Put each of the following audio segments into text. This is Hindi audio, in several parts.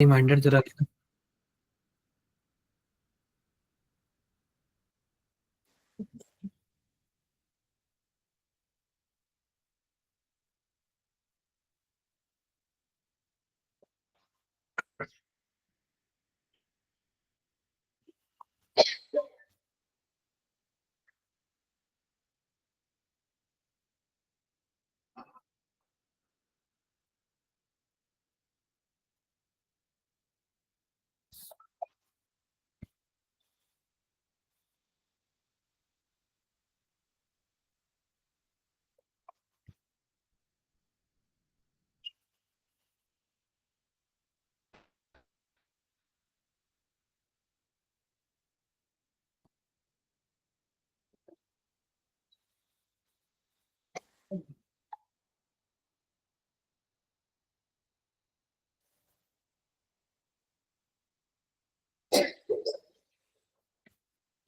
रिमाइंडर जरा।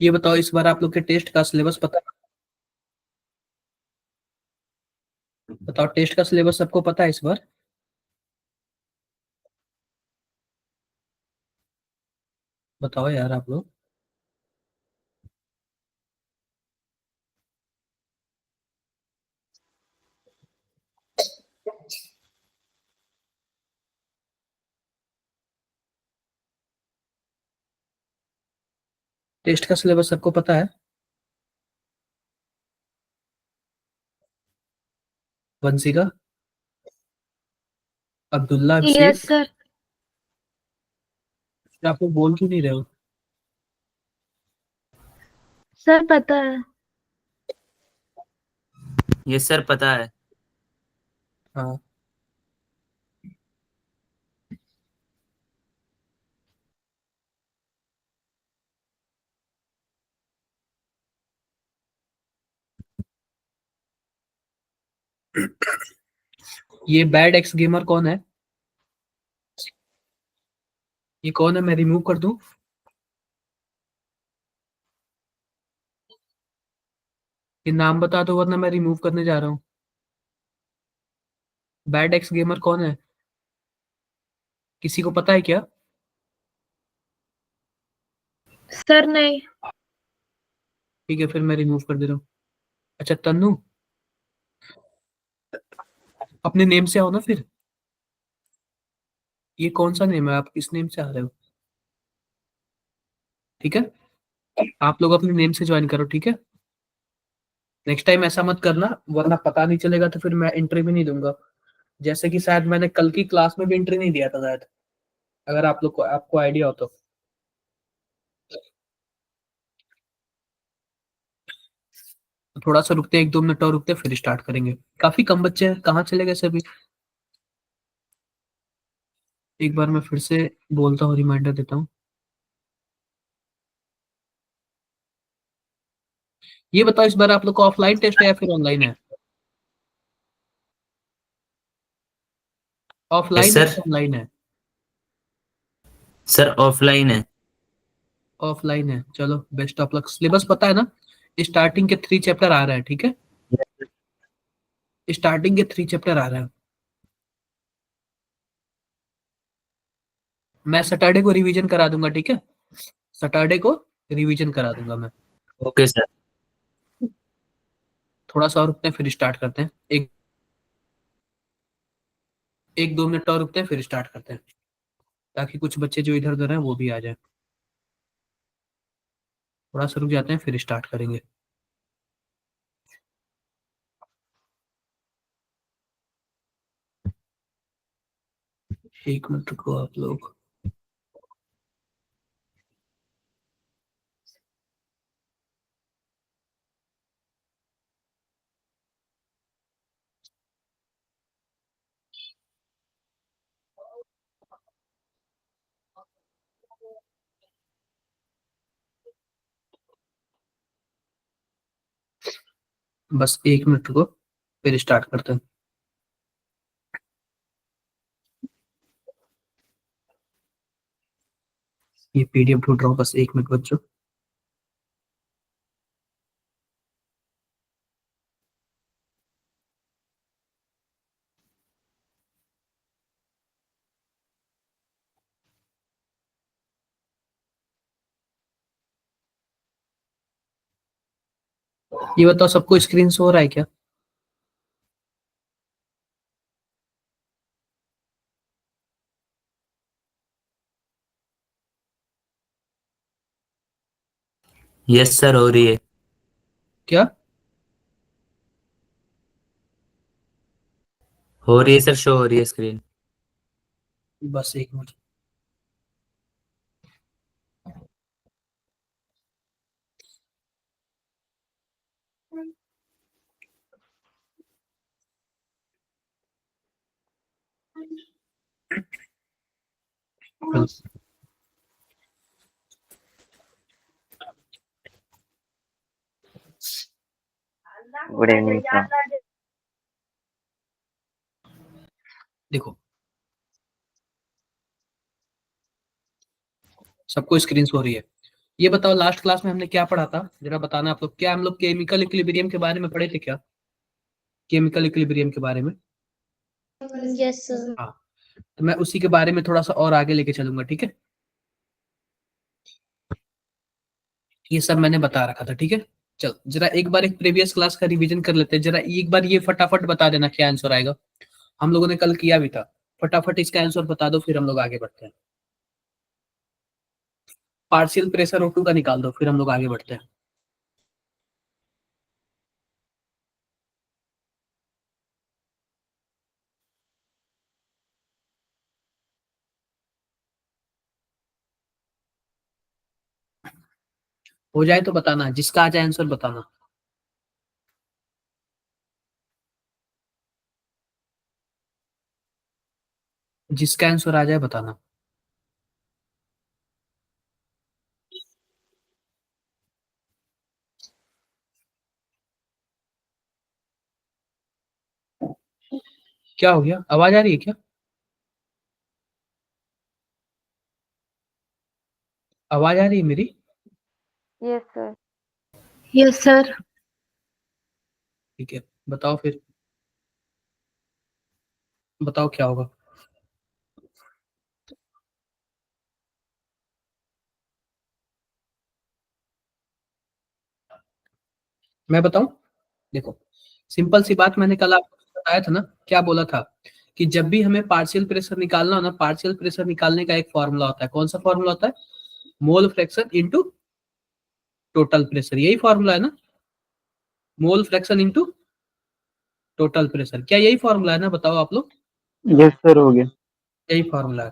ये बताओ, इस बार आप लोग के टेस्ट का सिलेबस पता? बताओ, टेस्ट का सिलेबस सबको पता है इस बार? बताओ यार आप लोग। टेस्ट का सिलेबस सबको पता है? वंशिका, अब्दुल्ला, यस अभिषेक। सर। आप लोग बोल क्यों नहीं रहे हो? सर पता है। ये सर पता है। हाँ। ये बैड एक्स गेमर कौन है? ये कौन है, मैं रिमूव कर दूं? ये नाम बता दो वरना मैं रिमूव करने जा रहा हूँ। बैड एक्स गेमर कौन है? किसी को पता है क्या? सर नहीं। ठीक है, फिर मैं रिमूव कर दे रहा हूँ। अच्छा तन्नू, अपने नेम से आओ ना फिर। ये कौन सा नेम है, आप किस नेम से आ रहे हो? ठीक है, आप लोग अपने नेम से ज्वाइन करो, ठीक है? नेक्स्ट टाइम ऐसा मत करना, वरना पता नहीं चलेगा तो फिर मैं एंट्री भी नहीं दूंगा। जैसे कि शायद मैंने कल की क्लास में भी एंट्री नहीं दिया था शायद, अगर आप लोग को आपको आइडिया हो तो। थोड़ा सा रुकते हैं, 1-2 मिनट और रुकते हैं, फिर स्टार्ट करेंगे। काफी कम बच्चे हैं, कहाँ चले गए सभी? एक बार मैं फिर से बोलता हूँ, रिमाइंडर देता हूँ। ये बताओ, इस बार आप लोग को ऑफलाइन टेस्ट है या फिर ऑनलाइन है? यस ऑफलाइन है सर। कि ऑनलाइन है? सर ऑफलाइन है। ऑफलाइन है, चलो बेस्ट ऑफ लक। सिलेबस पता है ना? स्टार्टिंग के 3 चैप्टर आ रहे हैं, ठीक है? स्टार्टिंग के 3 चैप्टर आ रहे हैं। मैं सैटरडे को रिवीजन करा दूंगा, ठीक है? सैटरडे को रिवीजन करा दूंगा मैं। Okay sir. थोड़ा सा और रुकते हैं, फिर स्टार्ट करते हैं। एक 1-2 मिनट और रुकते हैं, फिर स्टार्ट करते हैं, ताकि कुछ बच्चे जो इधर उधर हैं वो भी आ जाए। थोड़ा सा रुक जाते हैं, फिर स्टार्ट करेंगे। 1 मिनट रुको आप लोग। बस 1 मिनट रुको, फिर स्टार्ट करते हैं। ये पीडीएफ ढूंढ रहा हूँ, बस 1 मिनट बच्चों। ये बताओ सबको स्क्रीन शो हो रहा है क्या? यस सर, हो रही है। क्या हो रही है सर, शो हो रही है स्क्रीन। बस एक मिनट। Good evening sir. देखो सबको स्क्रीन शो हो रही है। ये बताओ लास्ट क्लास में हमने क्या पढ़ा था, जरा बताना आप लोग। क्या हम लोग केमिकल इक्विलिब्रियम के बारे में पढ़े थे क्या? केमिकल इक्विलिब्रियम के बारे में। Yes sir. हाँ, तो मैं उसी के बारे में थोड़ा सा और आगे लेके चलूंगा, ठीक है। ये सब मैंने बता रखा था, ठीक है। चल जरा एक बार एक प्रीवियस क्लास का रिवीजन कर लेते हैं। जरा एक बार ये फटाफट बता देना क्या आंसर आएगा। हम लोगों ने कल किया भी था। फटाफट इसका आंसर बता दो, फिर हम लोग आगे बढ़ते हैं। पार्शियल प्रेशर O2 का निकाल दो, फिर हम लोग आगे बढ़ते हैं। हो जाए तो बताना, जिसका आ जाए आंसर बताना। जिसका आंसर आ जाए बताना। क्या हो गया, आवाज आ रही है क्या? आवाज आ रही है मेरी? Yes sir. Yes sir. ठीक है, बताओ फिर। बताओ क्या होगा। मैं बताऊं? देखो सिंपल सी बात, मैंने कल आपको बताया था ना। क्या बोला था कि जब भी हमें पार्शियल प्रेशर निकालना हो ना, पार्शियल प्रेशर निकालने का एक फॉर्मूला होता है। कौन सा फॉर्मूला होता है? Mole fraction into total pressure, यही फॉर्मूला है ना। Mole fraction into total pressure, क्या यही फॉर्मूला है ना? बताओ आप लोग। यस सर, हो गया। यही फॉर्मूला है।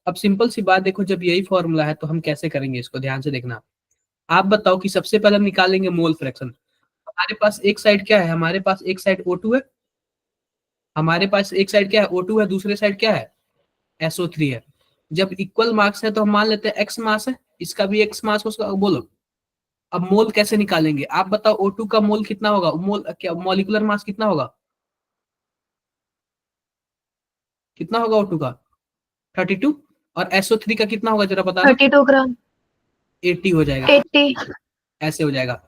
अब सिंपल सी बात देखो, जब यही फॉर्मूला है तो हम कैसे करेंगे इसको, ध्यान से देखना। आप बताओ कि सबसे पहले हम निकालेंगे मोल फ्रैक्शन। हमारे पास एक साइड क्या है? हमारे पास एक साइड O2 है। हमारे पास एक साइड क्या है? O2 है। दूसरे साइड क्या है? SO3 है। जब इक्वल मार्क्स है तो हम मान लेते हैं एक्स मास है, इसका भी एक्स मास, उसका बोलो। अब मोल कैसे निकालेंगे आप बताओ? O2 का मोल कितना होगा? मोल क्या, मॉलिक्यूलर मास कितना होगा? कितना होगा O2 का? 32। और SO3 का कितना होगा जरा बताना? 32 ग्राम। 80 हो जाएगा। 80। ऐसे हो जाएगा।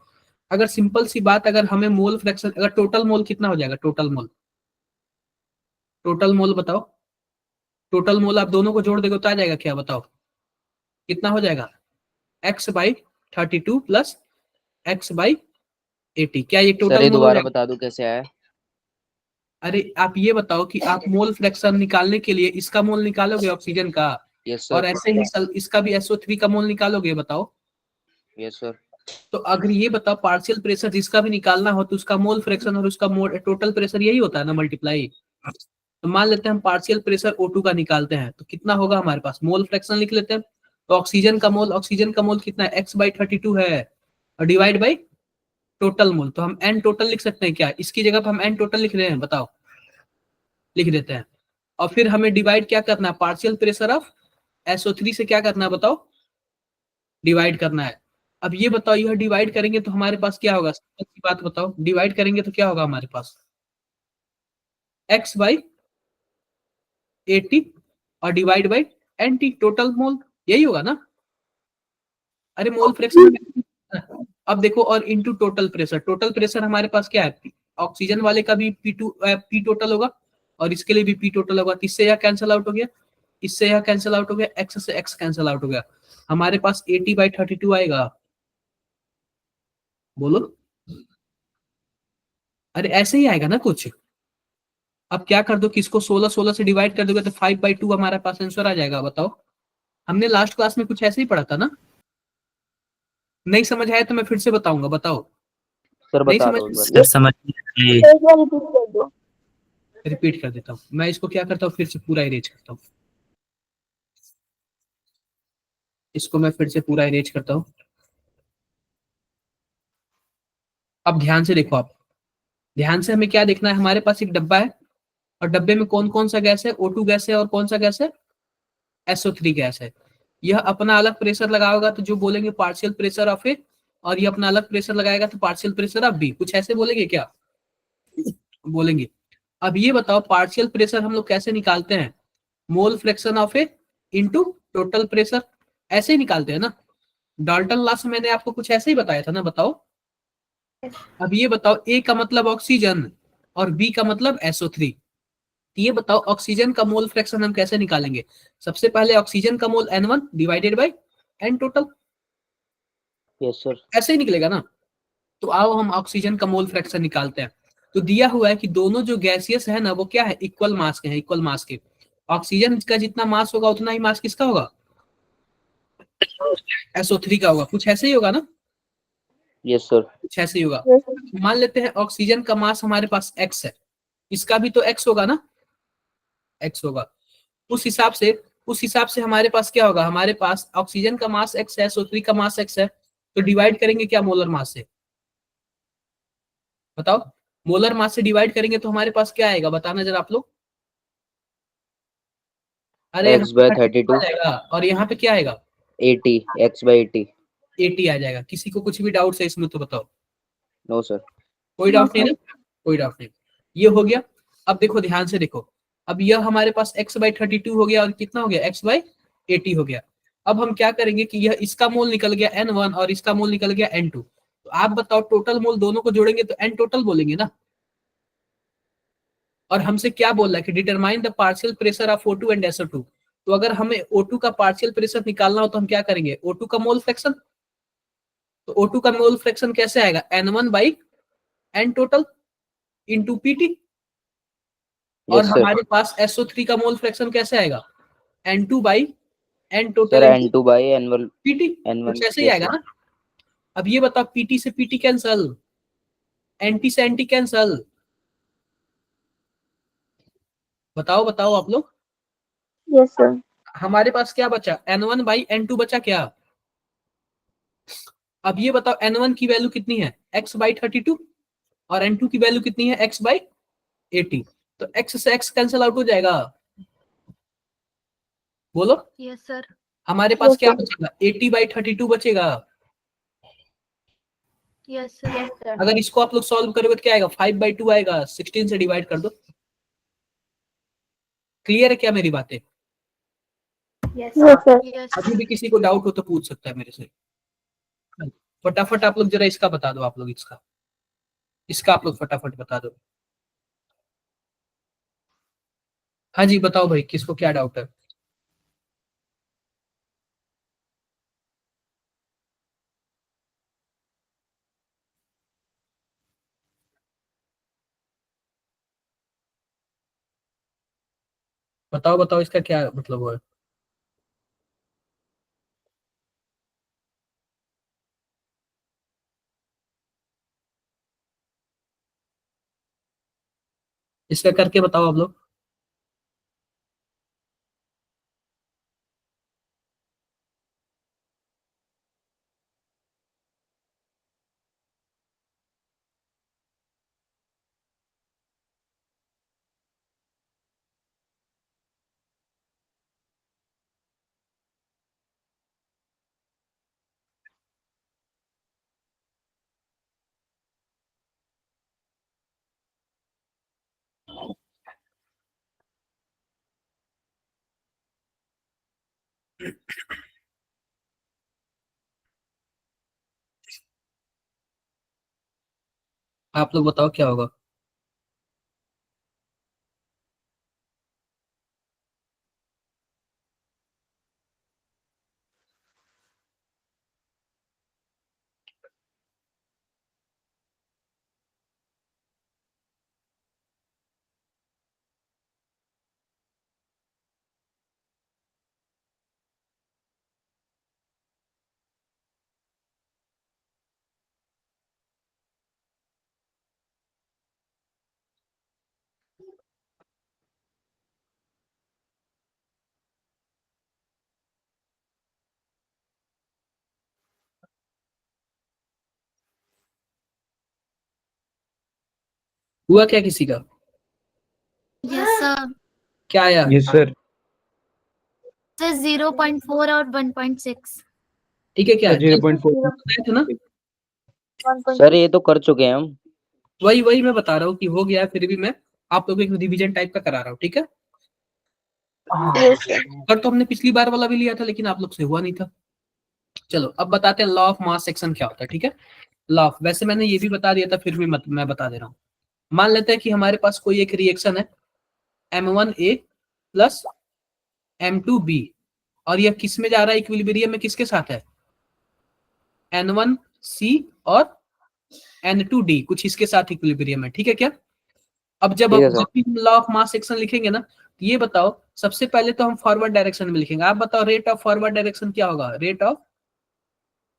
अगर सिंपल सी बात, अगर हमें मोल फ्रैक्शन, अगर टोटल मोल कितना हो जाएगा? टोटल मोल, टोटल मोल बताओ। टोटल मोल आप दोनों को जोड़ देगा तो आ जाएगा क्या, बताओ कितना हो जाएगा? x/32 plus x/80। क्या ये सर टोटल ये मोल हो दोबारा जाएगा? बता दो कैसे आया। अरे आप ये बताओ कि आप मोल फ्रैक्शन निकालने के लिए इसका मोल निकालोगे ऑक्सीजन का, यस और सर। ऐसे ही इसका भी SO3 का मोल निकालोगे, बताओ। Yes sir. तो अगर ये बताओ पार्शियल प्रेशर जिसका भी निकालना हो तो उसका मोल फ्रैक्शन और उसका मोल टोटल प्रेशर यही होता है ना, मल्टीप्लाई। तो मान लेते हैं हम पार्शियल प्रेशर O2 का निकालते हैं तो कितना होगा हमारे पास? मोल फ्रैक्शन लिख लेते हैं। तो ऑक्सीजन का मोल कितना है? x/32 है, और डिवाइड बाई टोटल मोल। तो हम एन टोटल लिख सकते हैं क्या? इसकी जगह पर हम एन टोटल लिख रहे हैं, बताओ। लिख देते हैं। और फिर हमें डिवाइड क्या करना है? पार्शियल प्रेशर ऑफ SO3 से क्या करना है बताओ? डिवाइड करना है। अब ये बताओ, यह डिवाइड करेंगे तो हमारे पास क्या होगा? सिंपल सी बात बताओ, डिवाइड करेंगे तो क्या होगा हमारे पास? x/80 और divide by NT, total mole, यही होगा ना। अरे मोल फ्रैक्शन में, अब देखो, और into total pressure. Total pressure हमारे पास क्या है? ऑक्सीजन वाले का भी P टोटल होगा, और इसके लिए भी P टोटल होगा। तो इससे यह कैंसिल आउट हो गया, इससे यह कैंसिल आउट हो गया, एक्स से एक्स कैंसिल आउट हो गया। हमारे पास 80/32 आएगा। बोलो अरे ऐसे ही आएगा ना कुछ। अब क्या कर दो कि इसको 16 16 से डिवाइड कर दोगे तो 5/2 हमारे पास आंसर आ जाएगा। बताओ, हमने लास्ट क्लास में कुछ ऐसे ही पढ़ा था ना। नहीं समझ आया तो मैं फिर से बताऊंगा, बताओ। सर नहीं बता समझ, दो एक बार। सर समझ नहीं आए। एक बार रिपीट कर दो। रिपीट कर देता हूँ मैं इसको। क्या करता हूँ, फिर से पूरा इरेज करता हूँ इसको। मैं फिर से पूरा इरेज करता हूँ। अब ध्यान से देखो आप। ध्यान से हमें क्या देखना है, हमारे पास एक डब्बा है और डब्बे में कौन कौन सा गैस है, O2 गैस है और कौन सा गैस है, SO3 गैस है। यह अपना अलग प्रेशर लगाएगा तो जो बोलेंगे पार्शियल प्रेशर ऑफ ए, और ये अपना अलग प्रेशर लगाएगा तो पार्शियल प्रेशर ऑफ बी। कुछ ऐसे बोलेंगे क्या, बोलेंगे। अब ये बताओ पार्शियल प्रेशर हम लोग कैसे निकालते हैं, mole fraction of A into total pressure, ऐसे ही निकालते हैं ना। डाल्टन लॉ से मैंने आपको कुछ ऐसे ही बताया था ना। बताओ, अब ये बताओ ए का मतलब ऑक्सीजन और बी का मतलब SO3। ये बताओ ऑक्सीजन का मोल फ्रैक्शन हम कैसे निकालेंगे। सबसे पहले ऑक्सीजन का मोल N1 divided by N total, yes sir. ऐसे ही निकलेगा ना। तो आओ हम ऑक्सीजन का मोल फ्रैक्शन निकालते हैं। तो दिया हुआ है कि दोनों जो गैसियस है ना वो क्या है, इक्वल मास के हैं, इक्वल मास के। ऑक्सीजन का जितना मास होगा उतना ही मास किसका होगा, SO3 का होगा। कुछ ऐसे ही होगा ना, यस सर। कुछ ऐसे ही होगा। Yes sir. मान लेते हैं ऑक्सीजन का मास हमारे पास X है, इसका भी तो X होगा ना, X होगा। उस हिसाब से, उस हिसाब से हमारे पास क्या होगा, हमारे पास ऑक्सीजन का मास X है, SO3 का मास X है, तो डिवाइड करेंगे क्या मोलर मास से। बताओ, मोलर मास से डिवाइड करेंगे तो हमारे पास क्या आएगा, बताना जरा आप लोग। अरे यहाँ एक्स पे बाय 32 आ 32। जाएगा और यहाँ पे क्या आएगा, 80। X bye 80। 80 आ जाएगा। किसी को कुछ भी डाउट है इसमें तो बताओ। No sir. कोई नो डाउट नहीं सर। ना, कोई डाउट नहीं। ये हो गया। अब देखो ध्यान से देखो, अब यह हमारे पास x/32 हो गया और कितना हो गया, x/80 हो गया। अब हम क्या करेंगे कि यह इसका मोल निकल गया N1 और इसका मोल निकल गया N2। तो आप बताओ टोटल मोल दोनों को जोड़ेंगे तो N टोटल बोलेंगे ना। और हमसे क्या बोल रहा है कि determine the partial pressure of O2 and SO2। तो अगर हमें O2 का पार्शियल प्रेशर निकालना हो तो हम क्या करेंगे, O2 का मोल फ्रैक्शन। तो O2 का मोल फ्रैक्शन कैसे आएगा, N1/N टोटल इंटू पीटी। और यस सर। हमारे पास SO3 का मोल फ्रैक्शन कैसे आएगा, N2/N total sir into N2 by N1। PT. N1। कुछ ऐसे ही यस आएगा सर। ना। अब ये बताओ पीटी से पीटी कैंसल, एंटी से एंटी कैंसल। बताओ बताओ आप लोग। Yes sir. हमारे पास क्या बचा, N1/N2 बचा क्या। अब ये बताओ N1 की वैल्यू कितनी है, x/32 और N2 की वैल्यू कितनी है, x/80। तो x से x कैंसल आउट हो जाएगा। बोलो, यस सर। हमारे पास यस क्या सर। बचेगा, 80/32 बचेगा। Yes sir. Yes sir. अगर इसको आप लोग सॉल्व करोगे तो क्या आएगा, 5/2 आएगा। 16 से डिवाइड कर दो। क्लियर है क्या मेरी बातें। Yes sir. यस अभी भी किसी को डाउट हो तो पूछ सकता है मेरे से। फटाफट आप लोग जरा इसका बता दो, आप लोग इसका, इसका आप लोग फटाफट बता दो। हाँ जी बताओ भाई, किसको क्या डाउट है। बताओ बताओ इसका क्या मतलब हुआ है। इसका करके बताओ आप लोग। आप लोग बताओ क्या होगा। हुआ क्या किसी का? Yes, sir. क्या आया? Yes, sir. Sir, 0.4 और 1.6. ठीक है, क्या 0.4. बताया था ना? सर ये तो कर चुके हैं हम। वही मैं बता रहा हूँ कि हो गया, फिर भी मैं आप लोगों को एक रिवीजन टाइप का करा रहा हूँ, ठीक है? पर तो हमने पिछली बार वाला भी लिया था, लेकिन आप लोग से हुआ नहीं था। चलो अब बताते हैं लॉ ऑफ मास सेक्शन क्या होता है, ठीक है? लॉ ऑफ, वैसे मैंने ये भी बता दिया था, फिर भी मैं बता दे रहा हूँ। मान लेते हैं कि हमारे पास कोई एक रिएक्शन है M1A प्लस M2B, और यह किस में जा रहा है? इक्विलिब्रियम में किसके साथ है? N1C और N2D, कुछ इसके साथ इक्विलिब्रियम है, ठीक है क्या? अब जब ठीक है सर। हम लॉ ऑफ मास सेक्शन लिखेंगे ना, तो ये बताओ, सबसे पहले तो हम फॉरवर्ड डायरेक्शन में लिखेंगे। आप बताओ रेट ऑफ फॉरवर्ड डायरेक्शन क्या होगा? रेट ऑफ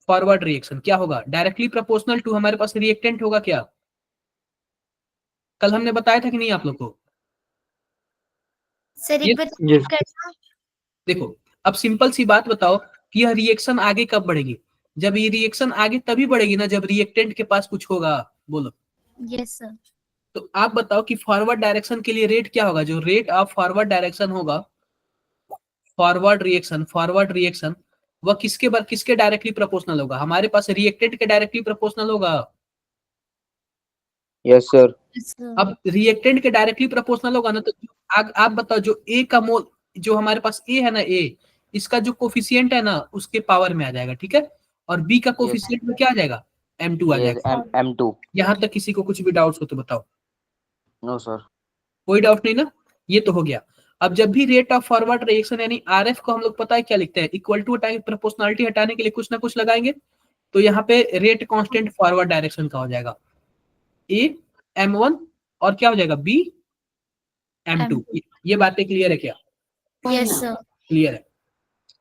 फॉरवर्ड रिएक्शन क्या होगा? डायरेक्टली प्रोपोर्शनल टू हमारे पास रिएक्टेंट होगा क्या? कल हमने बताया था कि नहीं आप लोग को? Sir, एक बार Yes. करना. देखो, अब सिंपल सी बात बताओ कि यह रिएक्शन आगे कब बढ़ेगी? जब ये रिएक्शन आगे तभी बढ़ेगी ना जब रिएक्टेंट के पास कुछ होगा। बोलो। Yes, sir. तो आप बताओ कि फॉरवर्ड डायरेक्शन के लिए रेट क्या होगा? जो रेट ऑफ फॉरवर्ड डायरेक्शन होगा, फॉरवर्ड रिएक्शन वह किसके डायरेक्टली प्रोपोर्शनल होगा? हमारे पास रिएक्टेंट के डायरेक्टली प्रोपोर्शनल होगा। Yes sir. Yes, sir. अब रिएक्टेंट के डायरेक्टली प्रोपोर्शनल होगा ना, तो आप बताओ जो ए का मोल, जो हमारे पास ए है ना, ए इसका जो कोफिशिएंट है ना उसके पावर में आ जाएगा, ठीक है? और बी का कोफिशिएंट में क्या आ जाएगा? M2 आ यस जाएगा। M2। यहाँ तक किसी को कुछ भी डाउट्स हो तो बताओ। No sir. कोई डाउट नहीं ना? ये तो हो गया। अब जब भी रेट ऑफ फॉरवर्ड रिएक्शन यानी RF को हम लोग पता है क्या लिखते हैं? इक्वल टू हटाएंगे, प्रोपोर्शनलिटी हटाने के लिए कुछ ना कुछ लगाएंगे, तो यहाँ पे रेट कांस्टेंट फॉरवर्ड डायरेक्शन का हो जाएगा A M1 और क्या हो जाएगा B M2। ये बातें क्लियर है क्या? Yes, sir. क्लियर है।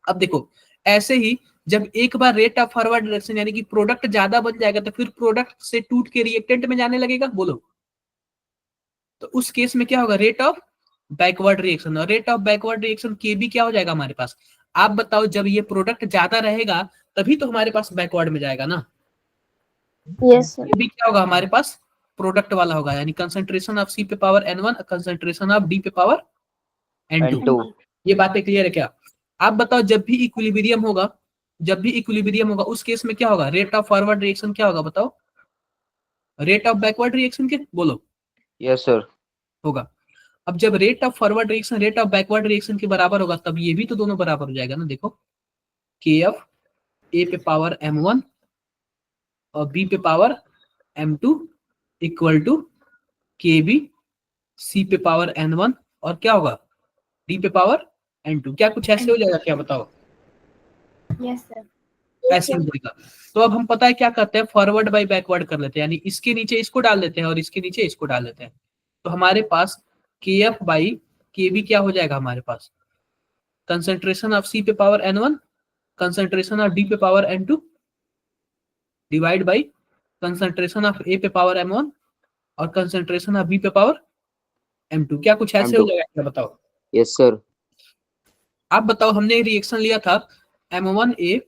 अब देखो, ऐसे ही जब एक बार रेट ऑफ फॉरवर्ड डायरेक्शन यानी कि प्रोडक्ट ज्यादा बन जाएगा, तो फिर प्रोडक्ट से टूट के रिएक्टेंट में जाने लगेगा। बोलो। तो उस केस में क्या होगा? Rate of backward reaction. और रेट ऑफ बैकवर्ड रिएक्शन के भी क्या हो जाएगा हमारे पास? आप बताओ, जब ये प्रोडक्ट ज्यादा रहेगा तभी तो हमारे पास बैकवर्ड में जाएगा ना। Yes, sir. ये भी क्या होगा हमारे पास? प्रोडक्ट वाला होगा, यानी कंसंट्रेशन ऑफ C पे power N1, concentration of D पे पावर N2। N2। ये बातें क्लियर है क्या? आप बताओ, जब भी इक्विलिब्रियम होगा उस केस में क्या होगा? रेट ऑफ फॉरवर्ड रिएक्शन क्या होगा बताओ? रेट ऑफ बैकवर्ड रिएक्शन के बोलो। Yes sir. होगा। अब जब rate of forward reaction rate of backward reaction के बराबर होगा, तब ये भी तो दोनों बराबर हो जाएगा ना। देखो, KF A पे पावर M1 और B पे power M2 equal to KB C पे पावर N1 और क्या होगा? D पे पावर N2। क्या कुछ ऐसे हो जाएगा क्या? बताओ। Yes, sir. ऐसे हो जाएगा। तो अब हम पता है क्या करते हैं? फॉरवर्ड बाय बैकवर्ड कर लेते हैं, यानी इसके नीचे इसको डाल देते हैं और इसके नीचे इसको डाल देते हैं। तो हमारे पास KF बाई KB क्या हो जाएगा हमारे पास? कंसंट्रेशन ऑफ C पे power N1, concentration of D पे power N2 divide by concentration of A पे पावर M1 और कंसंट्रेशन ऑफ B पे पावर M2। क्या कुछ ऐसे हो M2। जाएगा क्या? बताओ। Yes sir. आप बताओ, हमने रिएक्शन लिया था M1A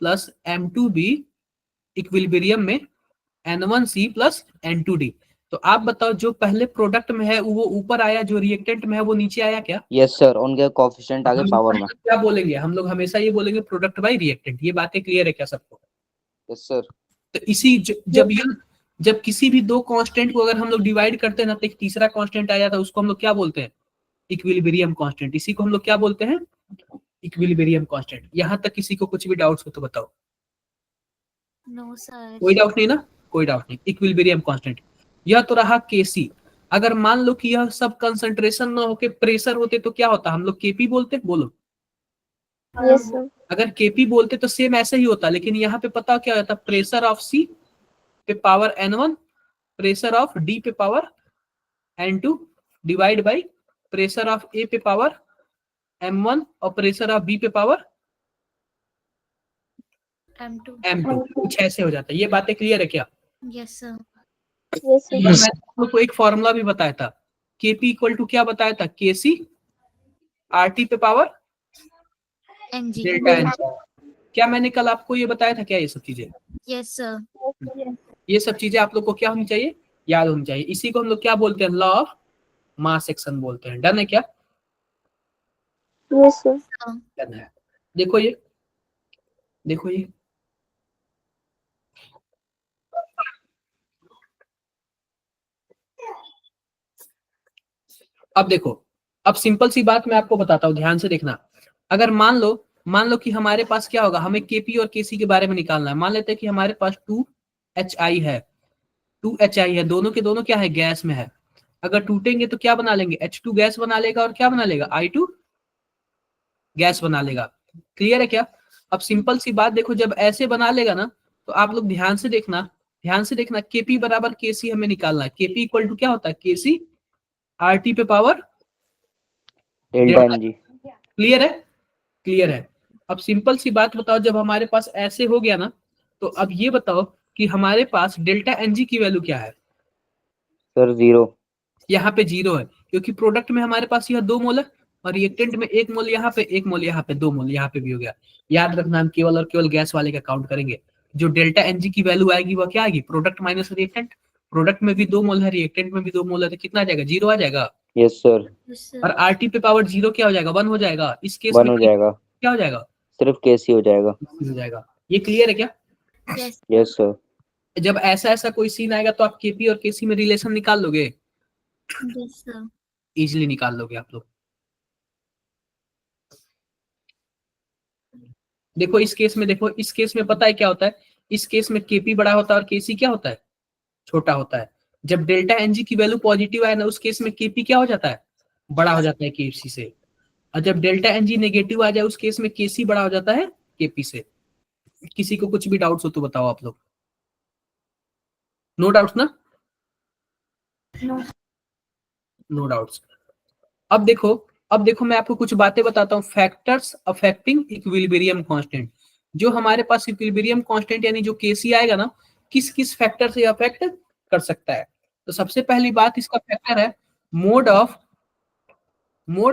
प्लस M2B इक्विलिब्रियम में N1C प्लस N2D। तो आप बताओ, जो पहले प्रोडक्ट में है वो ऊपर आया, जो रिएक्टेंट में है वो नीचे आया क्या? यस सर, उनके कोफिशिएंट आगे हम पावर में। क्या बोलेंगे? हम लोग हमेशा ये बोलेंगे प्रोडक्ट बाय रिएक्टेंट। ये बातें क्लियर है क्या सबको? Yes sir. तो जब किसी भी दो कांस्टेंट को अगर हम लोग डिवाइड करते हैं ना, तो एक तीसरा कांस्टेंट आ जाता है, उसको हम लोग क्या बोलते हैं? Equilibrium constant. इसी को हम लोग क्या बोलते हैं? Equilibrium constant. यहां तक किसी को कुछ भी डाउट्स हो तो बताओ। No, sir. कोई डाउट नहीं ना? कोई डाउट नहीं। इक्विलिब्रियम कांस्टेंट यह तो रहा Kc। अगर मान लो कि यह सब कंसंट्रेशन ना होके प्रेशर होते तो क्या होता? हम लोग Kp बोलते। बोलो। Yes, sir. अगर Kp बोलते तो सेम ऐसे ही होता, लेकिन यहाँ पे पता क्या होता? प्रेशर ऑफ C पे power N1, pressure of D पे power N2 divide by pressure of A पे पावर M1 और प्रेशर ऑफ B पे पावर M2. M2। कुछ ऐसे हो जाता है। ये बातें क्लियर है क्या? Yes, sir. Yes. मैंने आप लोग को एक फॉर्मूला भी बताया था। Kp इक्वल टू क्या बताया था? Kc RT पे पावर NG. Delta N। क्या मैंने कल आपको ये बताया था क्या? ये सब चीजें, Yes, sir. ये सब चीजें आप लोग को क्या होनी चाहिए? याद होनी चाहिए। इसी को हम लोग क्या बोलते हैं, लॉ ऑफ मास एक्शन बोलते हैं। डन है क्या? Yes, sir. डन है। देखो ये, देखो ये, अब देखो, अब सिंपल सी बात मैं आपको बताता हूँ, ध्यान से देखना। अगर मान लो कि हमारे पास क्या होगा, हमें केपी और केसी के बारे में निकालना है। मान लेते हैं कि हमारे पास 2HI है, 2HI है, दोनों के दोनों क्या है, गैस में है। अगर टूटेंगे तो क्या बना लेंगे, H2 गैस बना लेगा, और क्या बना लेगा, I2 गैस बना लेगा। क्लियर है क्या? अब सिंपल सी बात देखो, जब ऐसे बना लेगा ना, तो आप लोग ध्यान से देखना, ध्यान से देखना, केपी बराबर केसी हमें निकालना है। केपी इक्वल टू क्या होता है, केसी RT पे power delta N G. Clear है? क्लियर है। अब सिंपल सी बात बताओ, जब हमारे पास ऐसे हो गया ना, तो अब ये बताओ कि हमारे पास डेल्टा एनजी की वैल्यू क्या है। सर 0। यहाँ पे 0 है, क्योंकि प्रोडक्ट में हमारे पास यह 2 मोल है, और रिएक्टेंट में 1 मोल यहाँ पे, 1 मोल यहाँ पे, 2 मोल यहाँ पे भी हो गया। याद रखना, हम केवल और केवल गैस वाले का काउंट करेंगे। जो डेल्टा एनजी की वैल्यू आएगी वह क्या आएगी, प्रोडक्ट माइनस रिएक्टेंट। प्रोडक्ट में भी 2 मोल है, रिएक्टेंट में भी 2 मोल है, तो कितना आ जाएगा, 0 आ जाएगा। Yes sir. Yes, sir. और आरटी पे पावर 0 क्या हो जाएगा, 1 हो जाएगा। इस केस 1 में हो जाएगा, क्या हो जाएगा, सिर्फ केसी हो जाएगा। हो जाएगा। ये क्लियर है क्या? Yes. Yes sir. जब ऐसा ऐसा कोई सीन आएगा तो आप केपी और केसी में रिलेशन निकाल लोगे, Yes, sir. इजीली निकाल लोगे आप लोग। देखो इस केस में, देखो इस केस में पता है क्या होता है, इस केस में केपी बड़ा होता है और केसी क्या होता है, छोटा होता है। जब डेल्टा एनजी की वैल्यू पॉजिटिव आए ना, उस केस में केपी क्या हो जाता है, बड़ा हो जाता है केसी से। और जब डेल्टा एनजी नेगेटिव आ जाए, उस केस में केसी बड़ा हो जाता है केपी से। किसी को कुछ भी डाउट्स हो तो बताओ आप लोग। नो डाउट्स ना? No. No doubts. अब देखो, अब देखो मैं आपको कुछ बातें बताता हूँ, फैक्टर्स अफेक्टिंग इक्विलिब्रियम कांस्टेंट। जो हमारे पास इक्विलिब्रियम कांस्टेंट यानी जो केसी आएगा ना, किस किस फैक्टर से अफेक्ट कर सकता है। तो सबसे पहली बात इसका फैक्टर है mode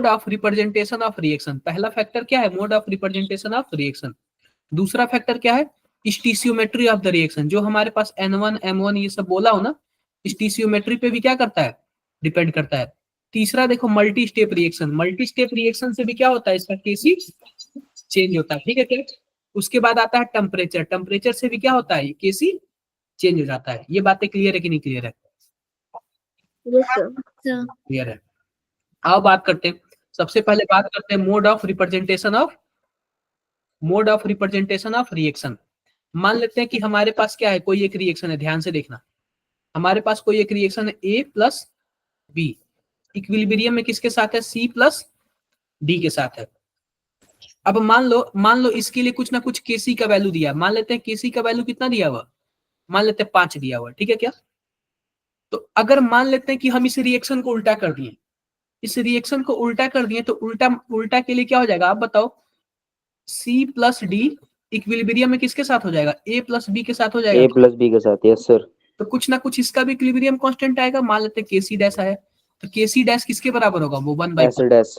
of representation of reaction. पहला फैक्टर क्या है, mode of representation of reaction. दूसरा फैक्टर क्या है, स्टीसियोमेट्री ऑफ द रिएक्शन। जो हमारे पास N1 M1 ये सब बोला हो ना, स्टीसियोमेट्री पे भी क्या करता है, डिपेंड करता है। तीसरा देखो multi step reaction. Multi step reaction से भी क्या होता है, इसका केसी चेंज होता है, ठीक है क्या? उसके बाद आता है टेम्परेचर। टेम्परेचर से भी क्या होता है, केसी चेंज हो जाता है। ये बातें क्लियर है कि नहीं क्लियर है? Yes, sir. Sir. क्लियर है। आओ बात करते हैं, सबसे पहले बात करते हैं mode of representation of reaction. मान लेते हैं कि हमारे पास क्या है, कोई एक रिएक्शन है, ध्यान से देखना। हमारे पास कोई एक रिएक्शन है A प्लस बी, इक्विलिब्रियम में किसके साथ है, C प्लस डी के साथ है। अब मान लो इसके लिए कुछ ना कुछ केसी का वैल्यू दिया। मान लेते हैं केसी का वैल्यू कितना दिया हुआ, मान लेते हैं 5 दिया हुआ, ठीक है क्या? तो अगर मान लेते हैं कि हम इस रिएक्शन को उल्टा कर दिए, इस रिएक्शन को उल्टा कर दिए, तो उल्टा उल्टा के लिए क्या हो जाएगा आप बताओ, C प्लस डी इक्विलिब्रियम में किसके साथ हो जाएगा, A प्लस बी के साथ हो जाएगा। ए प्लस बी के साथ, यस सर। तो कुछ ना कुछ इसका भी इक्विलिब्रियम कांस्टेंट आएगा। मान लेते हैं केसी डैश आया, तो केसी डैश किसके बराबर होगा, वो 1/5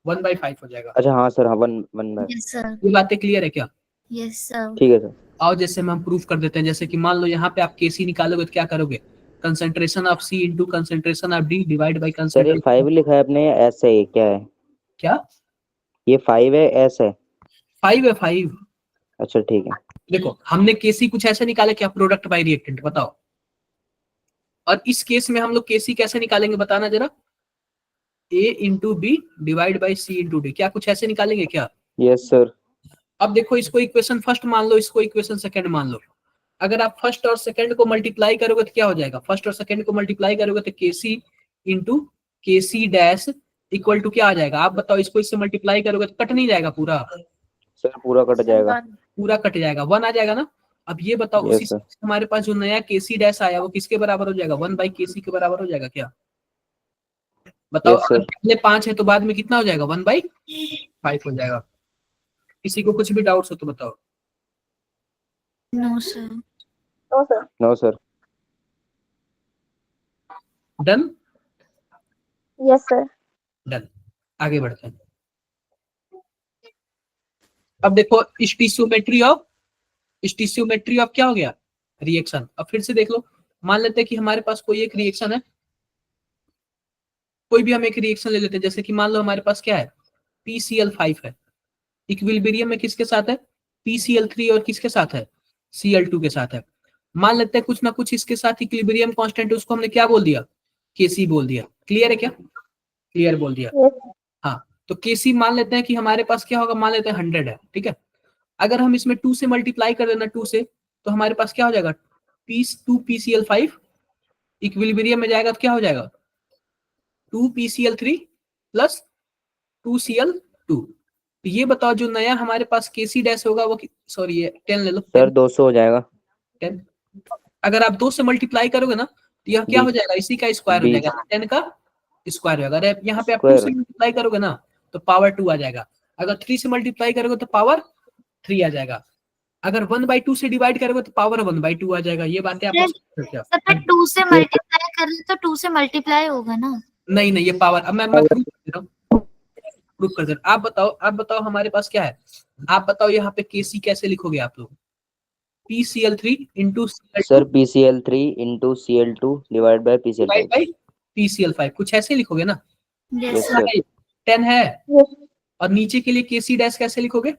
1/5 हो जाएगा। अच्छा हाँ सर, हाँ 1 बाय। Yes, sir. ये बातें क्लियर है क्या? Yes, sir. ठीक है सर। आओ जैसे हम प्रूफ कर देते हैं। जैसे कि मान लो यहाँ पे आप केसी निकालोगे तो क्या करोगे, concentration of C into concentration of D divide by sir ये कंसंट्रेशन। 5 लिखा है आपने, एस है, ये क्या है? क्या ये 5 है, एस है? 5 है, 5। अच्छा ठीक है। देखो हमने केसी कुछ ऐसे निकाले क्या, प्रोडक्ट बाई रिएक्टेंट, बताओ। और इस केस में हम लोग केसी कैसे निकालेंगे बताना जरा, A into B divide by C into D, क्या कुछ ऐसे निकालेंगे क्या? Yes sir. अब देखो इसको इक्वेशन फर्स्ट मान लो, इसको इक्वेशन सेकंड मान लो। अगर आप फर्स्ट और सेकंड को मल्टीप्लाई करोगे तो क्या हो जाएगा, फर्स्ट और सेकंड को मल्टीप्लाई करोगे तो KC into KC dash equal to क्या आ जाएगा, आप बताओ। इसको इससे मल्टीप्लाई करोगे तो कट नहीं जाएगा पूरा, सर पूरा कट जाएगा। पूरा कट जाएगा, 1 आ जाएगा ना। अब ये बताओ उसी यस सर। से हमारे पास जो नया केसी डैश आया वो किसके बराबर हो जाएगा, 1/केसी के बराबर हो जाएगा क्या? बताओ। Yes sir. अगर पहले 5 है तो बाद में कितना हो जाएगा, 1/5 हो जाएगा। किसी को कुछ भी डाउट्स हो तो बताओ। No, sir. No, sir. No sir. Done? Yes, sir. Done. आगे बढ़ते हैं। अब देखो स्टीसियोमेट्री ऑफ क्या हो गया, रिएक्शन। अब फिर से देख लो, मान लेते हैं कि हमारे पास कोई एक रिएक्शन है, कोई भी हम एक रिएक्शन ले लेते हैं, जैसे कि मान लो हमारे पास क्या है, PCl5 है, इक्विलिब्रियम में किसके साथ है, PCl3, और किसके साथ है, Cl2 के साथ है। मान लेते हैं कुछ ना कुछ इसके साथ इक्विलिब्रियम कांस्टेंट, उसको हमने क्या बोल दिया, Kc बोल दिया। क्लियर है क्या, क्लियर बोल दिया। Yes. हाँ, तो Kc मान लेते हैं कि हमारे पास क्या होगा, मान लेते हैं 100 है, ठीक है। अगर हम इसमें 2 से मल्टीप्लाई कर देना, 2 से, तो हमारे पास क्या हो जाएगा, 2PCl5 इक्विलिब्रियम में जाएगा तो क्या हो जाएगा, 2PCl3 प्लस 2Cl2। तो ये बताओ जो नया हमारे पास Kc डैश होगा वो, सॉरी ये 10 ले लो, सर 200 हो जाएगा। 10। अगर आप 2 से मल्टीप्लाई करोगे ना तो यह क्या हो 20 जाएगा, इसी का स्क्वायर हो 20 जाएगा, 10 का स्क्वायर होगा। अगर यहाँ पे आप 2 से स्क्वायर। मल्टीप्लाई करोगे ना तो पावर 2 आ जाएगा, अगर 3 से मल्टीप्लाई करोगे तो पावर 3 आ जाएगा, अगर 1/2 से डिवाइड करोगे तो पावर 1/2 आ जाएगा। ये बातें आप सर, समझ सकते हो? सर फिर 2 से मल्टीप्लाई कर रहे तो 2 से मल्टीप्लाई होगा ना। नहीं नहीं, ये पावर, अब मैं प्रूफ कर दे रहा हूँ, प्रूफ कर दे रहा हूँ। आप बताओ हमारे पास क्या है, आप बताओ यहाँ पे Kc कैसे लिखोगे आप लोग, PCl3 into sir PCl3 into Cl2 divide by PCl5। By PCl5, कुछ ऐसे लिखोगे ना। Yes yes sir. सर। 10 है, Yes. और नीचे के लिए Kc डैश कैसे लिखोगे,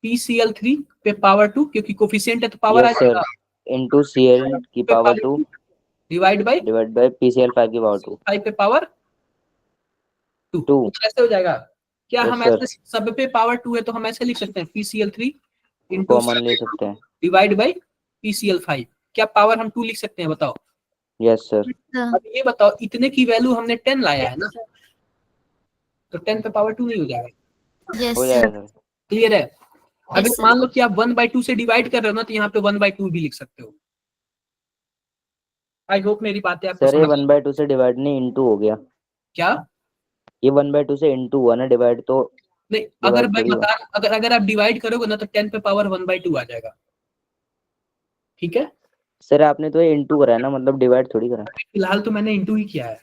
PCl3 पे पावर 2, क्योंकि कोफिशिएंट है तो पावर आ यस सर, जाएगा, इंटू Cl की पे power 2 divide by divide by PCl5 की पावर 2। 5 पे पावर 2। टू। कैसे हो जाएगा, क्या Yes, हम sir. ऐसे सब पे पावर 2 है तो हम ऐसे लिख सकते हैं, PCl3 इंटू कॉमन ले सकते हैं। डिवाइड बाई PCl5, क्या पावर हम 2 लिख सकते हैं, बताओ। Yes sir. सर, अब ये बताओ, इतने की वैल्यू हमने 10 लाया है ना, तो 10 पे पावर 2 नहीं हो जाएगा, यस हो सर। जाएगा सर। क्लियर है। अगर Yes, sir. मान लो कि आप 1/2 से डिवाइड कर रहे हो ना तो यहाँ पे 1/2 भी लिख सकते हो। आई होप मेरी बातें आपको सर ये समझ 1/2 से डिवाइड नहीं इंटू हो गया, क्या, ये 1/2 से इंटू हुआ ना, डिवाइड तो नहीं अगर divide मैं थोड़ी हुआ। बता, अगर आप डिवाइड करोगे ना तो 10 पे पावर 1/2 आ जाएगा, ठीक है। सर आपने तो ये इंटू करा है ना, मतलब डिवाइड थोड़ी करा। फिलहाल तो मैंने इंटू ही किया है,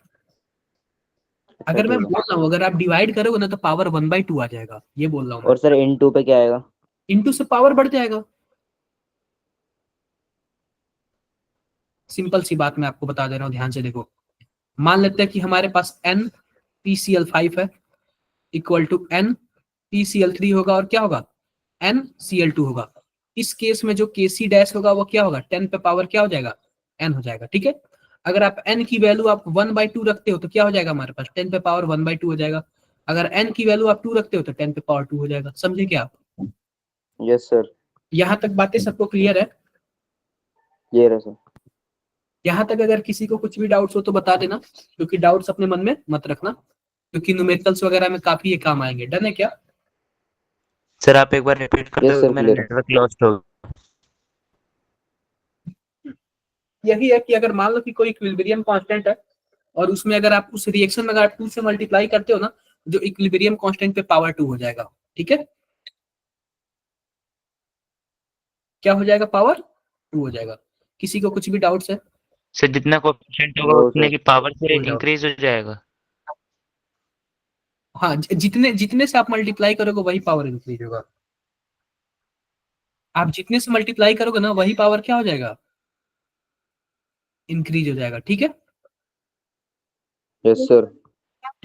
अच्छा अगर मैं ठीक है। बोल रहा हूँ अगर आप डिवाइड करोगे ना तो पावर 1/2 आ जाएगा, ये बोल रहा हूँ मैं। और सर इंटू पे क्या आएगा? इंटू से पावर बढ़ जाएगा, सिंपल सी बात मैं आपको बता दे रहा हूँ, ध्यान से देखो। मान लेते हैं कि हमारे पास n PCl5 है इक्वल टू n PCl3 होगा, और क्या होगा, n Cl2 होगा। इस केस में जो Kc डैश होगा वो क्या होगा, 10 पे पावर क्या हो जाएगा, n हो जाएगा, ठीक है। अगर आप n की वैल्यू आप 1/2 रखते हो तो क्या हो जाएगा हमारे पास, 10 पे पावर 1/2 हो जाएगा। अगर n की वैल्यू आप 2 रखते हो तो 10 पे पावर 2 हो जाएगा। समझे क्या आप, यस सर। यहाँ तक बातें सबको क्लियर है। ये रहा सर। यहाँ तक अगर किसी को कुछ भी डाउट्स हो तो बता देना, क्योंकि डाउट्स अपने मन में मत रखना, क्योंकि न्यूमेरिकल्स वगैरह में काफी ये काम आएंगे। डन है क्या, सर आप एक बार रिपीट कर यस दो, सर मेरा क्लियर। नेटवर्क लॉस्ट हो गया। यही है कि अगर मान लो कि कोई इक्विलिब्रियम कांस्टेंट है और उसमें अगर आप उस रिएक्शन में अगर आप 2 से मल्टीप्लाई करते हो ना, जो इक्विलिब्रियम कांस्टेंट पे पावर 2 हो जाएगा, ठीक है। क्या हो जाएगा, पावर 2 हो जाएगा। किसी को कुछ भी डाउट्स है, सर जितना कोएफिशिएंट होगा वो उतने सर की पावर से हो जाओ। इंक्रीज हो जाएगा। हाँ, जितने जितने से आप मल्टीप्लाई करोगे वही पावर इंक्रीज होगा, आप जितने से मल्टीप्लाई करोगे ना वही पावर क्या हो जाएगा, इंक्रीज हो जाएगा, ठीक है। Yes sir.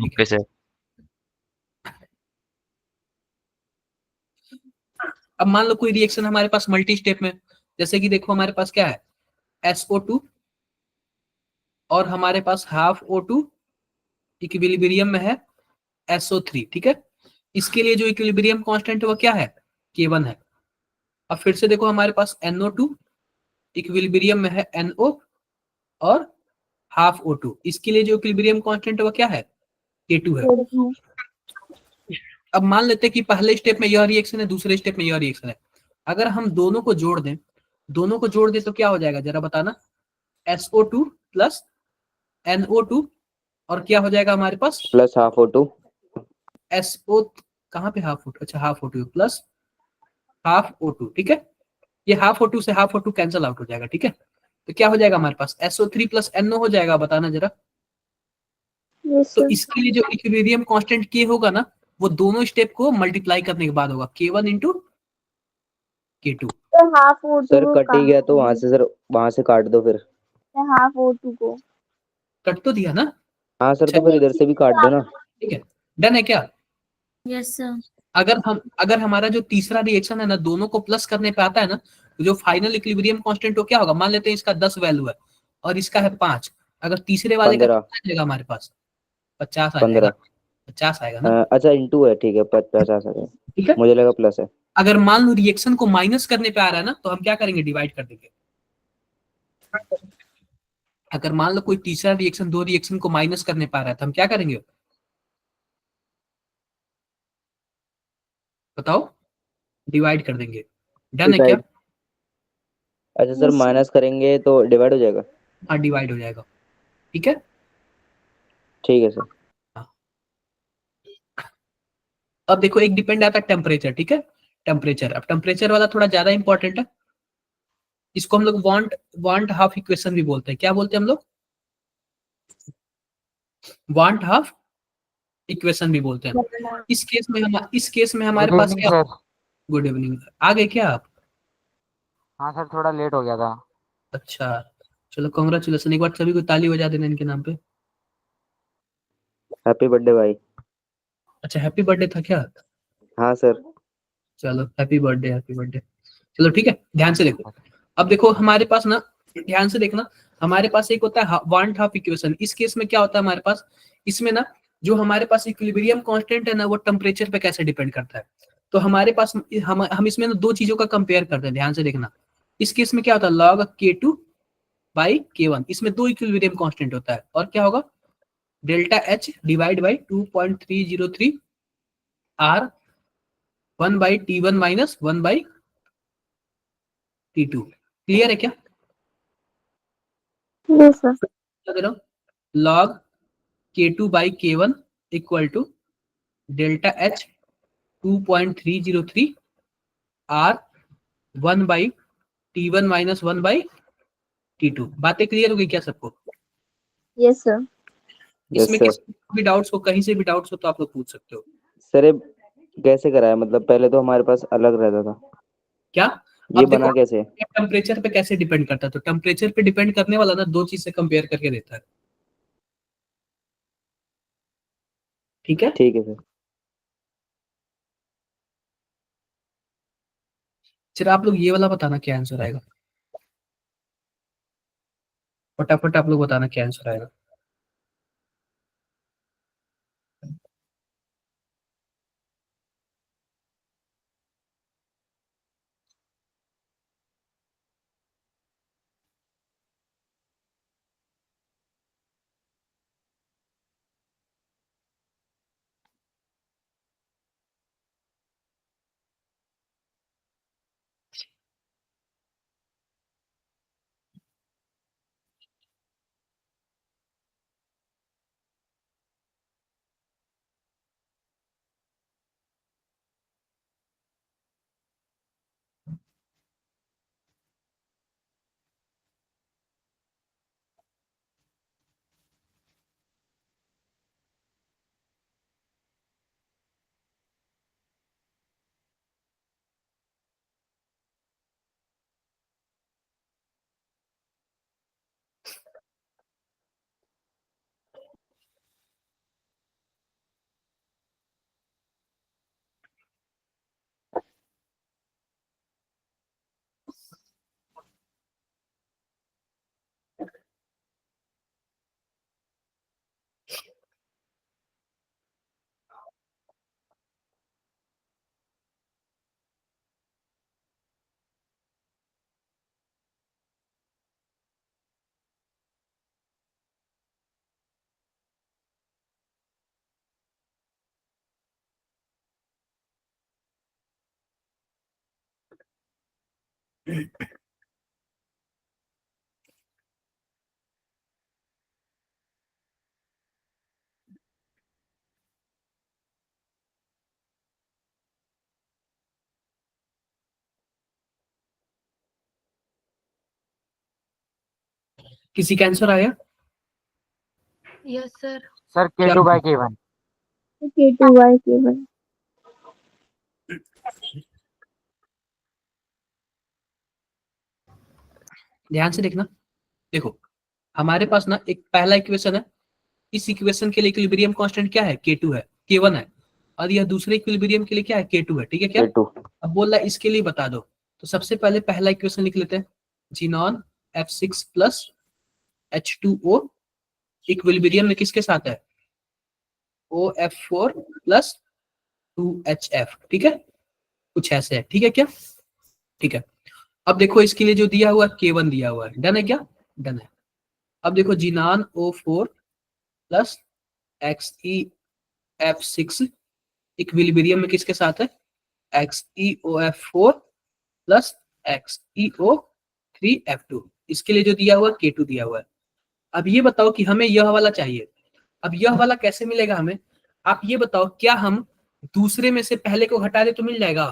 Okay sir. अब मान लो कोई रिएक्शन हमारे पास मल्टी स्टेप में, जैसे कि देखो हमारे पास क्या है, SO2 और हमारे पास हाफ O2 इक्विलिब्रियम में है SO3, ठीक है। इसके लिए जो इक्विलिब्रियम कांस्टेंट है वो क्या है, K1 है। अब फिर से देखो हमारे पास NO2 इक्विलिब्रियम में है NO और हाफ O2, इसके लिए जो इक्विलिब्रियम कांस्टेंट है वो क्या है, K2 है। अब मान लेते हैं कि पहले स्टेप में यह रिएक्शन है, दूसरे स्टेप में यह रिएक्शन है। अगर हम दोनों को जोड़ दें, तो क्या हो जाएगा जरा बताना, SO2 प्लस NO2 और क्या हो जाएगा हमारे पास, प्लस हाफ O2। SO कहाँ पे हाफ O2, अच्छा half O2 plus half O2, ठीक है। ये हाफ O2 से हाफ O2 कैंसिल आउट हो जाएगा, ठीक है। तो क्या हो जाएगा हमारे पास, SO3 प्लस NO हो जाएगा, बताना जरा। Yes, तो sir. इसके लिए जो इक्विलिब्रियम कांस्टेंट K होगा ना, वो दोनों स्टेप को मल्टीप्लाई करने के बाद होगा, K1 into K2। Sir half O2 sir को कट ही गया तो वहां से सर, वहां से काट दो फिर। हाफ O2 को। कट तो दिया ना? हाँ सर, अच्छा, तो फिर इधर से भी काट दो ना। ठीक है, डन है क्या? Yes sir. अगर हमारा जो तीसरा रिएक्शन है ना, दोनों को प्लस करने पे आता है ना, तो जो फाइनल इक्विलिब्रियम कांस्टेंट हो क्या होगा? मान लेते हैं इसका 10 वैल्यू है और इसका है 5। अगर तीसरे वाले का 15। कितना आ जाएगा हमारे पास? 50 आ जाएगा। 15। 50 आएगा ना? अच्छा इंटू है, ठीक है, 50 आ सके। ठीक है। मुझे लगा प्लस है। अगर मान लो रिएक्शन को माइनस करने पे आ रहा है ना, तो हम क्या करेंगे? डिवाइड कर देंगे। अगर मान लो कोई तीसरा रिएक्शन दो रिएक्शन को माइनस करने पे आ रहा है, तो हम क्या करेंगे? बताओ। डिवाइड कर देंगे। डन है क्या? डिवाइड। अच्छा सर, माइनस करेंगे तो डिवाइड हो जाएगा। हाँ, डिवाइड हो जाएगा। ठीक है। ठीक है सर। अब देखो, एक डिपेंड आता है टेम्परेचर। ठीक है, टेम्परेचर। अब टेम्परेचर वाला थोड़ा ज्यादा इंपॉर्टेंट है। इसको हम लोग वांट वांट हाफ इक्वेशन भी बोलते हैं। क्या बोलते हैं हम लोग? वांट हाफ इक्वेशन भी बोलते हैं। इस केस में हमारे गुड पास इवनिंग क्या? सर। Good evening. आ गए क्या आप? हाँ सर, थोड़ा लेट हो गया था। अच्छा, चलो कॉन्ग्रेचुलेसन। एक बार सभी को ताली बजा देना इनके नाम पे। हैप्पी बर्थडे भाई। अच्छा, हैप्पी बर्थडे था क्या? हाँ सर। चलो, हैप्पी बर्थडे, हैप्पी बर्थडे। चलो ठीक है, ध्यान से देखो। अब देखो हमारे पास ना, ध्यान से देखना। हमारे पास एक होता है वांट हाफ इक्वेशन। इस केस में क्या होता है हमारे पास? इसमें ना, जो हमारे पास इक्विलिब्रियम कांस्टेंट है ना, वो टेम्परेचर पे कैसे डिपेंड करता है। तो हमारे पास हम इसमें ना दो चीजों का कंपेयर करते हैं। ध्यान से देखना। इस केस में क्या होता है? Log K2 by K1। इसमें दो इक्विलिब्रियम कांस्टेंट होता है, और क्या होगा? Delta H divide by 2.303 R 1/T1 minus 1/T2। Clear है क्या? Yes sir. क्या दे रहा हूं? Log K2 by K1 equal to delta H 2.303 R 1/T1 minus 1/T2। बातें क्लियर हो गई क्या सबको? Yes sir. यस इसमें सर। किसी भी डाउट्स हो, कहीं से भी डाउट्स हो, तो आप लोग पूछ सकते हो। सर ये कैसे कराया? मतलब पहले तो हमारे पास अलग रहता था, क्या? ये अब देखो, बना कैसे? टेम्परेचर पे कैसे डिपेंड करता है, तो टेम्परेचर पे डिपेंड करने वाला ना दो चीज से कंपेयर करके देता है। ठीक है। ठीक है सर। फिर आप लोग ये वाला बताना क्या आंसर आएगा। फटाफट आप लोग बताना क्या आंसर आएगा। किसी का आंसर आया? Yes sir. सर क्या? K2/K1। K2/K1। ध्यान से देखना। देखो हमारे पास ना एक पहला इक्वेशन है, इस इक्वेशन के लिए इक्विलिब्रियम कांस्टेंट क्या है, K2 है, K1 है, और यह दूसरे इक्विलिब्रियम के लिए क्या है, K2 है, ठीक है क्या। K2 अब बोल रहा है इसके लिए बता दो, तो सबसे पहले पहला इक्वेशन लिख लेते हैं, xenon F6 plus H2O equilibrium में किसके साथ है, OF4 प्लस 2HF, ठीक है, कुछ ऐसे है, ठीक है क्या, ठीक है। अब देखो इसके लिए जो दिया हुआ है K1 दिया हुआ है, डन है क्या, डन है। अब देखो xenon O4 plus XeF6 equilibrium में किसके साथ है, XeOF4 प्लस XeO3F2, इसके लिए जो दिया हुआ है K2 दिया हुआ है। अब ये बताओ कि हमें यह वाला चाहिए, अब यह वाला कैसे मिलेगा हमें, आप ये बताओ, क्या हम दूसरे में से पहले को घटा दे तो मिल जाएगा,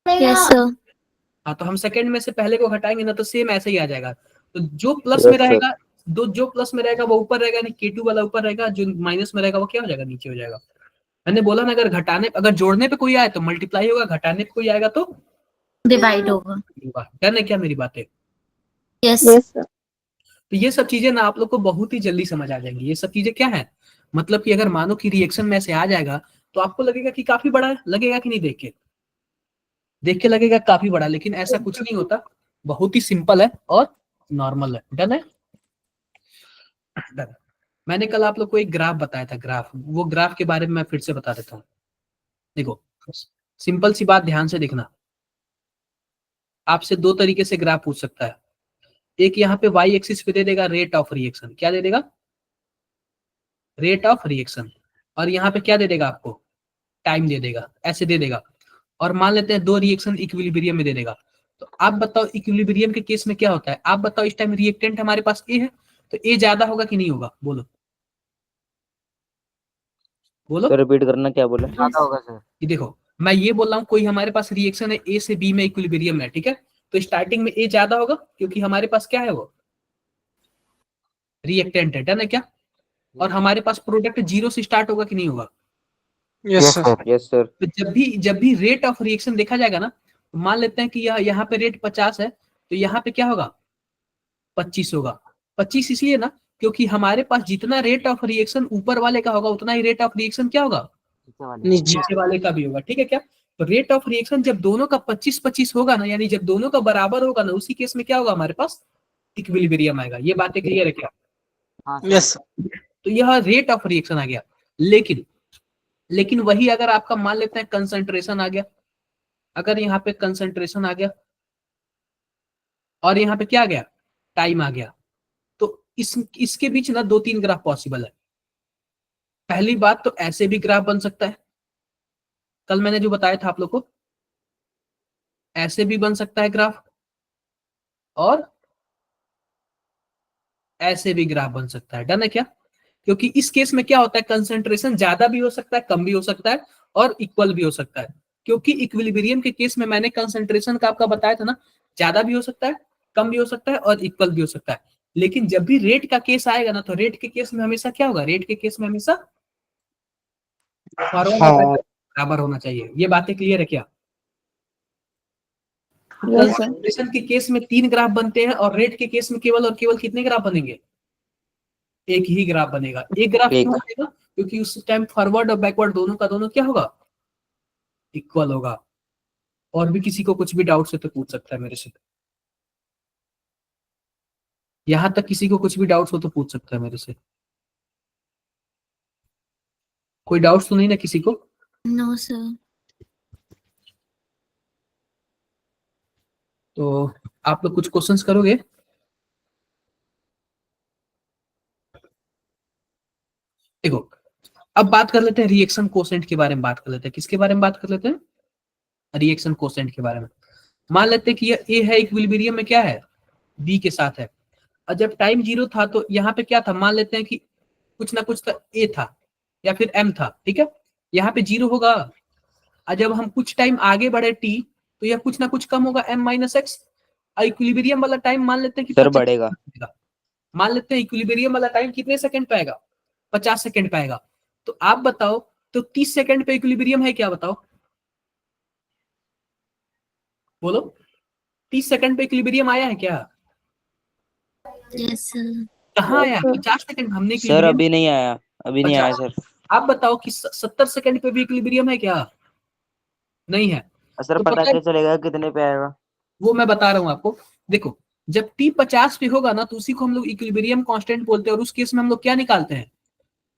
यस सर। हाँ तो हम सेकंड में से पहले को घटाएंगे ना तो सेम ऐसे ही आ जाएगा, तो जो प्लस Yes, में sir. रहेगा, जो प्लस में रहेगा वो ऊपर रहेगा, यानी K2 वाला ऊपर रहेगा, जो माइनस में रहेगा वो क्या हो जाएगा, नीचे हो जाएगा। मैंने बोला ना, अगर जोड़ने पे कोई आए तो मल्टीप्लाई होगा, घटाने पे कोई आएगा तो डिवाइड होगा। डन है क्या मेरी बातें। Yes Yes, sir. तो ये सब चीजें ना आप लोग को बहुत ही जल्दी समझ आ जाएंगी। ये सब चीजें क्या है, मतलब कि अगर मानो कि रिएक्शन में से आ जाएगा तो आपको लगेगा कि काफी बड़ा है, लगेगा कि नहीं, देख के लगेगा काफी बड़ा, लेकिन ऐसा कुछ नहीं होता, बहुत ही सिंपल है और नॉर्मल है। डन है, डन। मैंने कल आप लोग को एक ग्राफ बताया था, ग्राफ, वो ग्राफ के बारे में मैं फिर से बता देता हूँ। देखो सिंपल सी बात, ध्यान से देखना, आपसे दो तरीके से ग्राफ पूछ सकता है। एक यहाँ पे वाई एक्सिस पे दे देगा रेट ऑफ रिएक्शन, क्या दे देगा, रेट ऑफ रिएक्शन, और यहाँ पे क्या दे देगा आपको, टाइम दे देगा, ऐसे दे देगा। और मान लेते हैं दो रिएक्शन इक्विलिब्रियम में दे देगा, तो आप बताओ इक्विलिब्रियम के केस में क्या होता है, आप बताओ इस टाइम रिएक्टेंट हमारे पास ए है, तो ए ज्यादा होगा कि नहीं होगा, बोलो बोलो। सर रिपीट करना, क्या बोला? ज्यादा होगा सर। कि देखो मैं ये बोल रहा हूँ, कोई हमारे पास रिएक्शन है ए से बी में इक्विलिब्रियम है, ठीक है, तो स्टार्टिंग में ए ज्यादा होगा क्योंकि हमारे पास क्या है, वो रिएक्टेंट है, डन है क्या। और हमारे पास प्रोडक्ट जीरो से स्टार्ट होगा कि नहीं होगा। Yes sir. Yes sir. तो जब भी रेट ऑफ रिएक्शन देखा जाएगा ना, तो मान लेते हैं कि यहाँ पे रेट 50 है, तो यहाँ पे क्या होगा, 25 होगा। 25 इसलिए ना क्योंकि हमारे पास जितना रेट ऑफ रिएक्शन ऊपर वाले का होगा उतना ही रेट ऑफ रिएक्शन क्या होगा, नीचे वाले का भी होगा, ठीक है क्या। तो रेट ऑफ रिएक्शन जब दोनों का 25-25 होगा ना, यानी जब दोनों का बराबर होगा ना, उसी केस में क्या होगा, हमारे पास इक्विलिब्रियम आएगा। ये बातें क्लियर है क्या। हाँ यस तो यह रेट ऑफ रिएक्शन आ गया। लेकिन वही अगर आपका मान लेते हैं कंसंट्रेशन आ गया, अगर यहाँ पे कंसंट्रेशन आ गया और यहाँ पे क्या आ गया, टाइम आ गया, तो इसके बीच ना दो तीन ग्राफ पॉसिबल है। पहली बात तो ऐसे भी ग्राफ बन सकता है, कल मैंने जो बताया था आप लोग को, ऐसे भी बन सकता है ग्राफ, और ऐसे भी ग्राफ बन सकता है, डन है क्या। क्योंकि इस केस में क्या होता है, कंसंट्रेशन ज्यादा भी हो सकता है, कम भी हो सकता है, और इक्वल भी हो सकता है। क्योंकि इक्विलिब्रियम के केस में मैंने कंसंट्रेशन का आपका बताया था ना, ज्यादा भी हो सकता है, कम भी हो सकता है, और इक्वल भी हो सकता है। लेकिन जब भी रेट का केस आएगा ना, तो रेट के केस में हमेशा क्या होगा, रेट के केस में हमेशा फॉरवर्ड बराबर होना चाहिए। ये बातें क्लियर है क्या। Yes, sir. कंसंट्रेशन के केस में 3 ग्राफ बनते हैं, और रेट के केस में केवल और केवल कितने ग्राफ बनेंगे, एक ही ग्राफ बनेगा। एक ग्राफ क्यों बनेगा, क्योंकि उस टाइम फॉरवर्ड और बैकवर्ड दोनों का दोनों क्या होगा, इक्वल होगा। और भी किसी को कुछ भी डाउट है तो पूछ सकता है मेरे से, यहां तक किसी को कुछ भी डाउट्स हो तो पूछ सकता है मेरे से। कोई डाउट्स तो नहीं ना किसी को। No sir. तो आप लोग कुछ क्वेश्चंस करोगे। देखो अब बात कर लेते हैं रिएक्शन कोसेंट के बारे में, बात कर लेते हैं, किसके बारे में बात कर लेते हैं, रिएक्शन कोसेंट के बारे में। मान लेते हैं कि ये ए है, इक्विलिब्रियम में क्या है, बी के साथ है, और जब टाइम 0 था तो यहाँ पे क्या था, मान लेते हैं कि कुछ ना कुछ तो ए था या फिर एम था, ठीक है, यहाँ पे 0 होगा। और जब हम कुछ टाइम आगे बढ़े टी, तो यह कुछ ना कुछ कम होगा, m माइनस एक्स। इक्विलिब्रियम वाला टाइम मान लेते हैं कि सर 50 बढ़ेगा। मान लेते हैं इक्विलिब्रियम वाला टाइम कितने सेकंड पे आएगा, 50 सेकंड पे आएगा। तो आप बताओ, तो 30 सेकंड पे इक्विलिब्रियम है क्या, बताओ बोलो, 30 सेकंड पे इक्विलिब्रियम आया है क्या, यस सर। कहाँ आया? Yes, sir. 50 सेकंड हमने सर equilibrium- अभी नहीं आया, अभी नहीं आया सर। आप बताओ कि 70 सेकंड पे भी इक्विलिब्रियम है क्या? नहीं है। सर तो पता पता है- क्या चलेगा कितने पे आएगा? वो मैं बता रहा हूँ आपको। देखो, जब t 50 पे होगा ना तो उसी को हम लोग इक्विलिब्रियम कांस्टेंट बोलते हैं, और उस केस में हम लोग क्या निकालते हैं?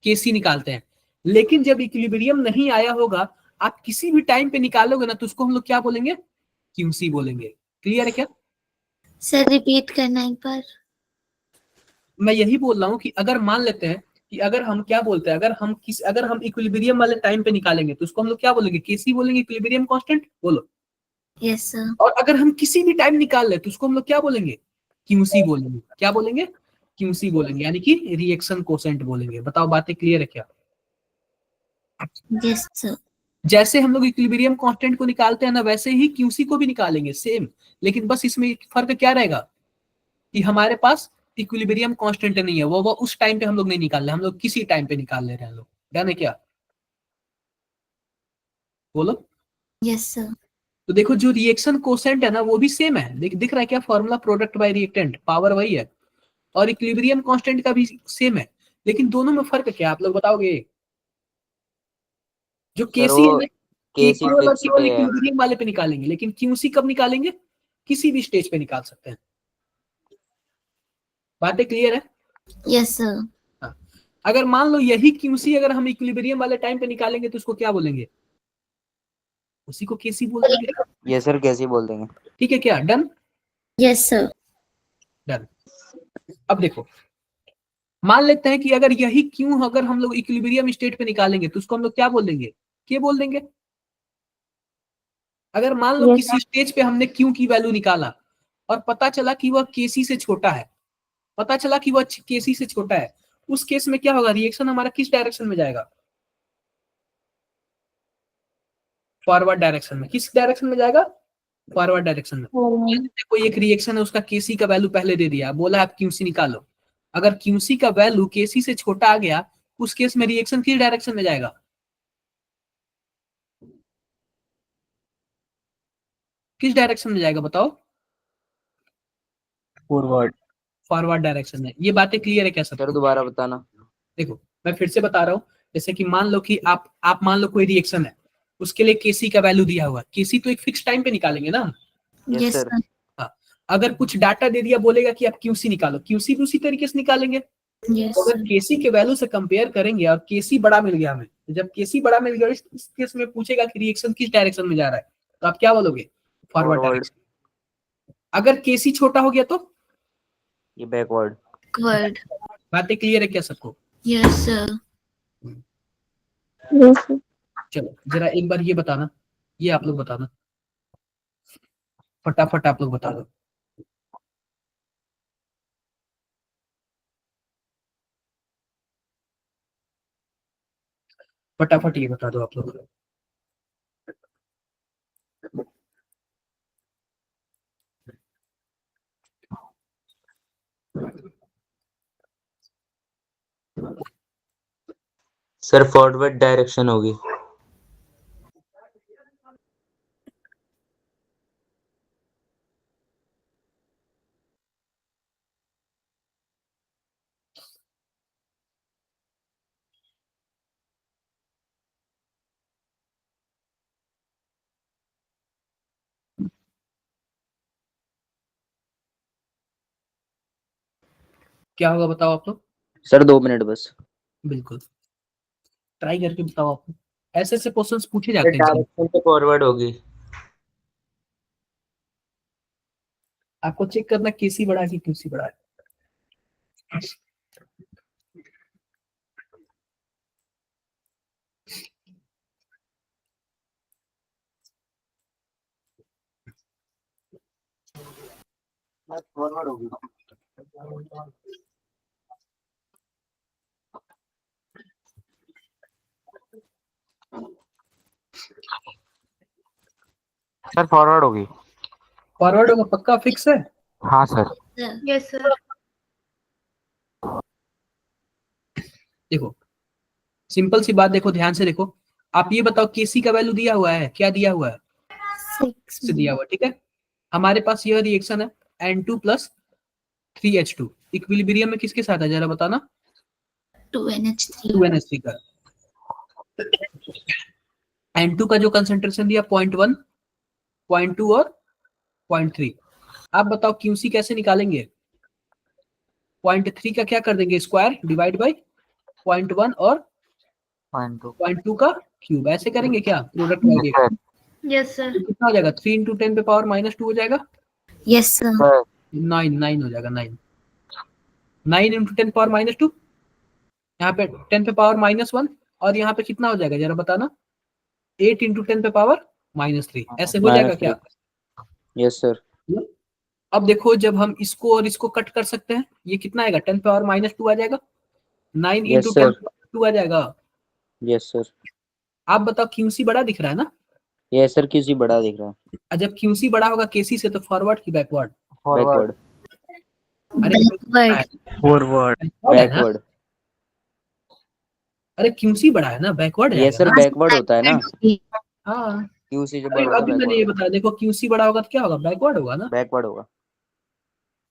केसी निकालते हैं। लेकिन जब इक्विलिब्रियम नहीं आया होगा, आप किसी भी टाइम पे निकालोगे ना तो उसको हम लोग क्या बोलेंगे? क्यूसी बोलेंगे। क्लियर है क्या? सर रिपीट करना एक बार। मैं यही बोल रहा हूँ कि अगर मान लेते हैं कि अगर हम क्या बोलते हैं, अगर हम इक्विलिब्रियम वाले टाइम पे निकालेंगे तो उसको हम लोग क्या बोलेंगे? केसी बोलेंगे, इक्विलिब्रियम कांस्टेंट। बोलो। Yes sir. और अगर हम किसी भी टाइम निकाल ले तो उसको हम लोग क्या बोलेंगे? क्यूसी बोलेंगे। क्या बोलेंगे? क्यूसी बोलेंगे, यानी कि रिएक्शन कोसेंट बोलेंगे। बताओ, बातें क्लियर है क्या? Yes sir. जैसे हम लोग इक्विलिब्रियम कांस्टेंट को निकालते हैं ना, वैसे ही क्यूसी को भी निकालेंगे, सेम। लेकिन बस इसमें फर्क क्या रहेगा कि हमारे पास इक्विलिब्रियम कांस्टेंट नहीं है, वो उस टाइम पे हम लोग नहीं निकाल रहे, हम लोग किसी टाइम पे निकाल ले रहे हैं लोग। डन है क्या? बोलो। Yes sir. तो देखो, जो रिएक्शन कोसेंट है ना वो भी सेम है। दिख रहा है क्या? Formula product bye reactant, power वही है, और इक्विलिब्रियम कांस्टेंट का भी सेम है। लेकिन दोनों में फर्क क्या है आप लोग बताओगे? जो सर केसी है वो ना, केसी केवल और फिक्स केवल पे है। इक्विलिब्रियम वाले पे निकालेंगे, लेकिन क्यूसी कब निकालेंगे? किसी भी स्टेज पे निकाल सकते हैं। बातें क्लियर है? Yes sir. हाँ। अगर मान लो यही क्यूसी अगर हम इक्विलिब्रियम वाले टाइम पे निकालेंगे तो उसको क्या बोलेंगे? उसी को केसी बोल देंगे। ये सर कैसे बोल देंगे? ठीक है क्या? डन। Yes sir. डन। अब देखो, मान लेते हैं कि अगर यही क्यू अगर हम लोग इक्विलिब्रियम स्टेट पे निकालेंगे तो उसको हम लोग क्या बोल देंगे? के बोल देंगे। अगर मान लो Yes. किसी स्टेज पे हमने क्यू की वैल्यू निकाला और पता चला कि वह केसी से छोटा है, पता चला कि वह केसी से छोटा है, उस केस में क्या होगा? रिएक्शन हमारा किस डायरेक्शन में जाएगा? फॉरवर्ड डायरेक्शन में। किस डायरेक्शन में जाएगा? फॉरवर्ड डायरेक्शन में। कोई एक रिएक्शन है, उसका केसी का वैल्यू पहले दे दिया, बोला आप क्यूसी निकालो। अगर क्यूसी का वैल्यू केसी से छोटा आ गया, उस केस में रिएक्शन किस डायरेक्शन में जाएगा? किस डायरेक्शन में जाएगा बताओ? फॉरवर्ड। फॉरवर्ड डायरेक्शन में। ये बातें क्लियर है क्या सर सबको? दोबारा बताना। देखो, मैं फिर से बता रहा हूँ। जैसे कि मान लो कि आप मान लो कोई रिएक्शन है, उसके लिए केसी का वैल्यू दिया हुआ है। केसी तो एक फिक्स टाइम पे निकालेंगे ना। Yes yes sir. सर। हाँ। अगर कुछ डाटा दे दिया, बोलेगा कि आप क्यूसी निकालो, क्यूसी भी उसी तरीके से निकालेंगे। यस तो अगर सर। केसी के वैल्यू से कंपेयर करेंगे और केसी बड़ा मिल गया हमें, तो जब केसी बड़ा मिल गया इस केस में पूछेगा कि रिएक्शन किस डायरेक्शन में जा रहा है, तो आप क्या बोलोगे? Forward forward. डायरेक्शन। अगर केसी छोटा हो गया तो ये बैकवर्ड। वर्ड। बातें क्लियर है क्या सबको? Yes sir. Yes, sir. चलो जरा एक बार ये बताना, ये आप लोग बताना, फटाफट आप लोग बता दो। फटाफट ये बता दो आप लोग। सर फॉरवर्ड डायरेक्शन होगी। क्या होगा बताओ आप लोग? सर 2 मिनट बस। बिल्कुल, ट्राई करके बताओ आप लोग। ऐसे ऐसे क्वेश्चंस पूछे जाते हैं एग्जाम। डायरेक्शन तो फॉरवर्ड होगी। आपको चेक करना केसी बड़ा है कि क्यूसी बड़ा है। फॉरवर्ड होगी। सर फॉरवर्ड होगी। फॉरवर्ड होगा पक्का, फिक्स है? हाँ सर। Yes sir. देखो, सिंपल सी बात, देखो ध्यान से देखो। आप ये बताओ, केसी का वैल्यू दिया हुआ है, क्या दिया हुआ है? 6 से दिया हुआ, ठीक है। हमारे पास यह रिएक्शन है N2 + 3H2, इक्विलिब्रियम में किसके साथ है जरा बताना? 2NH3 2NH3 का। N2 का जो कंसेंट्रेशन दिया 0.1, 0.2 और 0.3। आप बताओ क्यूसी कैसे निकालेंगे? 0.3 का क्या कर देंगे? स्क्वायर डिवाइड बाय 0.1 और 0.2 का क्यूब, ऐसे करेंगे क्या? Product Yes, wise sir. Yes sir तो कितना हो जाएगा? 3 इंटू 10 पे पावर -2 हो जाएगा। Yes sir Sir. 9 हो जाएगा। 9 इंटू 10 पावर -2, यहाँ पे 10 पे पावर -1 और यहाँ पे कितना हो जाएगा जरा बताना? 8 इंटू 10 पे पावर -3, ऐसे हो जाएगा क्या? Yes sir. अब देखो जब हम इसको और इसको कट कर सकते हैं, ये कितना आएगा? 10 पावर -2 आ जाएगा। 9 Yes, इंटू sir. 10 2 आ जाएगा। Yes sir. आप बताओ क्यूसी बड़ा दिख रहा है ना? यस सर, किसी बड़ा दिख रहा है। और जब क्यूसी बड़ा होगा केसी से तो फॉरवर्ड की बैकवर्ड? बैकवर्ड। अरे बैकवर्ड Forward. बैकवर्ड है ना? बैकवर्ड। अरे क्यूसी बड़ा है ना, बैकवर्ड यस जाएगा सर, ना? बैकवर्ड होता है ना। हाँ क्यूसी जो अरे बड़ा होता अभी है मैंने ये बैकवर्ड। बताया, देखो क्यूसी बड़ा होगा तो क्या होगा? बैकवर्ड होगा ना? बैकवर्ड होगा।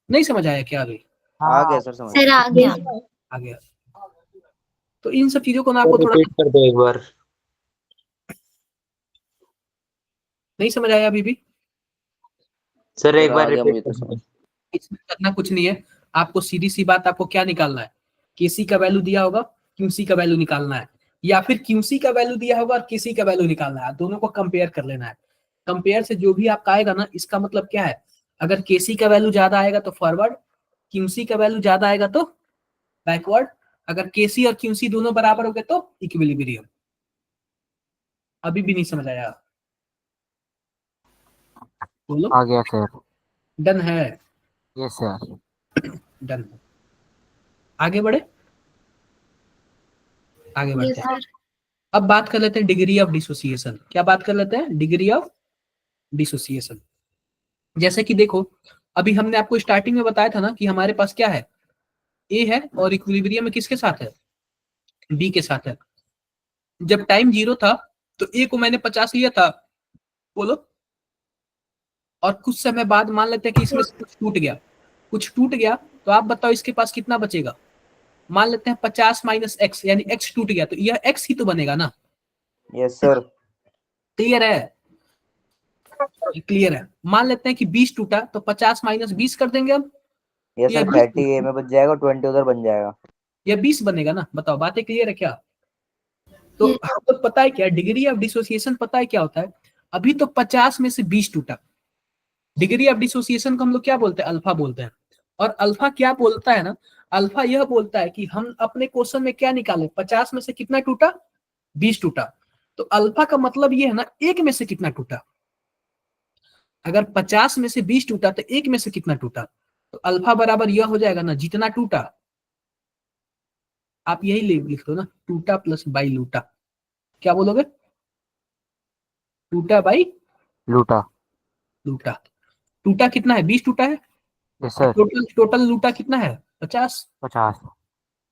नहीं समझ आया क्या अभी? आ गया सर समझ। सर आ गया आ गया। तो इन सब चीजों को ना आपको थोड़ा रिपीट कर दो एक बार। नहीं समझ आया अभी भी? सर एक सर, बार आ गया रिपीट मुझे तो कर दो। समझ। इसमें करना कुछ नहीं है, आपको सीधी सी बात, आपको क्या निकालना है? केसी का वैल्यू दिया होगा, क्यूसी का वैल्यू निकालना है, या फिर क्यूसी का वैल्यू दिया होगा और केसी का वैल्यू निकालना है। दोनों को कंपेयर कर लेना है। कंपेयर से जो भी आपका आएगा ना, इसका मतलब क्या है? अगर केसी का वैल्यू ज्यादा आएगा तो फॉरवर्ड, क्यूसी का वैल्यू ज्यादा आएगा तो बैकवर्ड, अगर केसी और क्यूसी दोनों बराबर हो गए तो इक्विलिब्रियम। अभी भी नहीं समझ आया? बोलो। आ गया सर। डन है? Yes sir. डन है। आगे बढ़े, आगे बढ़ते यस हैं। सर अब बात कर लेते हैं डिग्री ऑफ डिसोसिएशन। क्या बात कर लेते हैं? Degree of dissociation. जैसे कि देखो, अभी हमने आपको स्टार्टिंग में बताया था ना कि हमारे पास क्या है? ए है और इक्विलिब्रियम में किसके साथ है? बी के साथ है। जब टाइम 0 था तो ए को मैंने 50 लिया था, बोलो, और कुछ समय बाद मान लेते हैं कि इसमें से कुछ टूट गया, तो आप बताओ इसके पास कितना बचेगा? मान लेते हैं 50 माइनस एक्स, यानी एक्स टूट गया तो यह एक्स ही तो बनेगा ना? Yes sir. क्लियर है? क्लियर है। मान लेते हैं कि 20 टूटा तो 50 माइनस 20 कर देंगे हम, यस या सर, 20 30 ए में बच जाएगा, 20 उधर बन जाएगा। या 20 बनेगा ना? बताओ, बातें क्लियर है क्या? तो हमको पता है क्या डिग्री ऑफ डिसोसिएशन? पता है क्या होता है? अभी तो 50 में से 20 टूटा, डिग्री ऑफ डिसोसिएशन को हम लोग क्या बोलते हैं? अल्फा बोलते हैं। और अल्फा क्या बोलता है ना? अल्फा यह बोलता है कि हम अपने क्वेश्चन में क्या निकाले? 50 में से कितना टूटा? 20 टूटा। तो अल्फा का मतलब ये है ना, एक में से कितना टूटा। अगर 50 में से 20 टूटा तो एक में से कितना टूटा? तो अल्फा बराबर यह हो जाएगा ना, जितना टूटा। आप यही लिख दो ना, टूटा प्लस बाई लूटा। क्या बोलोगे? टूटा बाई लूटा। लूटा। टूटा कितना है? 20 टूटा है। Yes sir. टोटल लूटा कितना है? 50। 50।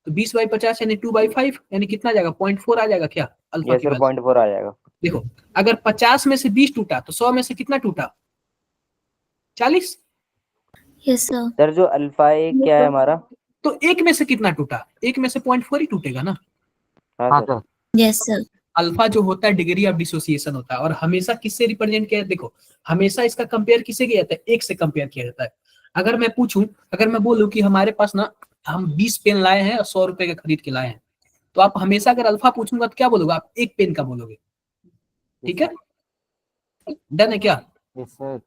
तो 20/50 यानी 2/5, यानी कितना आ जाएगा? 0.4 आ जाएगा क्या अल्फा यस की सर, वैल्यू? 0.4 आ जाएगा। देखो, अगर 50 में से 20 टूटा तो 100 में से कितना टूटा? 40। यस सर सर जो अल्फा ए क्या है हमारा? तो एक में से कितना टूटा? एक में से 0.4 ही टूटेगा ना? हाँ हाँ sir. Sir. Yes sir alpha जो होता है डिग्री ऑफ डिसोसिएशन होता है, और हमेशा किससे रिप्रेजेंट किया है? देखो, हमेशा इसका कंपेयर किससे किया जाता है? एक से कंपेयर किया जाता है। अगर मैं पूछूं, अगर मैं बोलूं कि हमारे पास ना, हम 20 पेन लाए हैं और 100 रुपए के खरीद के लाए हैं, तो आप हमेशा अगर अल्फा पूछूंगा तो क्या बोलोगे? आप एक पेन का बोलोगे। ठीक है? डन है क्या? Yes sir.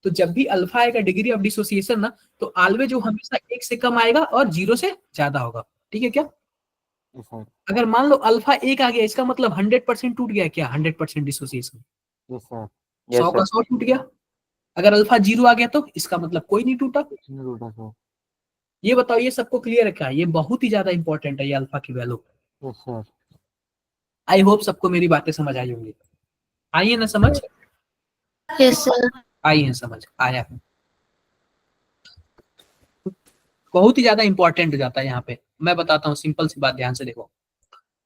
तो जब भी अल्फा आएगा डिग्री ऑफ डिसोसिएशन ना, तो ऑलवेज जो हमेशा एक से कम आएगा और 0 से ज्यादा होगा। ठीक है क्या? Yes sir. अगर मान लो अल्फा 1 आ गया, इसका मतलब 100% टूट गया क्या? 100% डिसोसिएशन। Yes sir. 100 का 100 टूट गया। अगर अल्फा 0 आ गया तो इसका मतलब कोई नहीं टूटा। लूटा सर। ये बताओ, ये सबको क्लियर है क्या? ये बहुत ही ज्यादा इंपॉर्टेंट है, ये अल्फा की value. Yes sir. I hope सबको मेरी बातें समझ आई होंगी। आई है ना समझ? यस सर आई है समझ? आया है? बहुत ही ज्यादा इंपॉर्टेंट हो जाता है यहाँ पे। मैं बताता हूँ, सिंपल सी बात, ध्यान से देखो।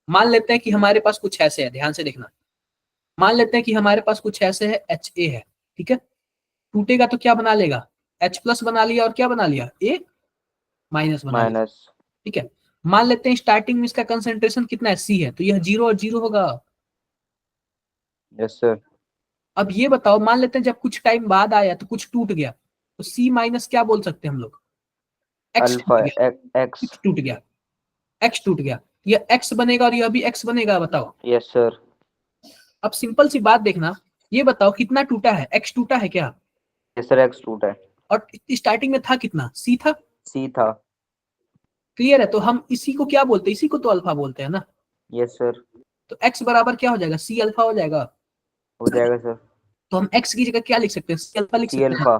मान लेते हैं कि हमारे पास कुछ ऐसे है, ध्यान से देखना। मान लेते हैं कि हमारे पास कुछ ऐसे है, HA है। ठीक है? टूटेगा तो क्या बना लेगा? H+ बना लिया, और क्या बना लिया? A। माइनस बना लेते हैं, माइनस। ठीक है। मान लेते हैं स्टार्टिंग में इसका कंसेंट्रेशन कितना है, सी है, तो यह 0 और 0 होगा। Yes sir. अब ये बताओ, मान लेते हैं जब कुछ टाइम बाद आया तो कुछ टूट गया, तो सी माइनस क्या बोल सकते हैं हम लोग, एक्स अल्फा टूट गया, एक्स। एक्स टूट गया, एक्स टूट गया, यह एक्स बनेगा और यह भी एक्स बनेगा, बताओ। Yes sir. अब सिंपल सी बात देखना, ये बताओ कितना टूटा है, एक्स टूटा है क्या, यस सर, एक्स टूटा है। और स्टार्टिंग में था कितना, सी था, सी था। क्लियर है। तो हम इसी को क्या बोलते हैं, इसी को तो अल्फा बोलते हैं ना। Yes sir. तो एक्स बराबर क्या हो जाएगा, सी अल्फा हो जाएगा। हो जाएगा सर। तो हम एक्स की जगह क्या लिख सकते हैं, सी अल्फा लिख सी सकते हैं। अल्फा।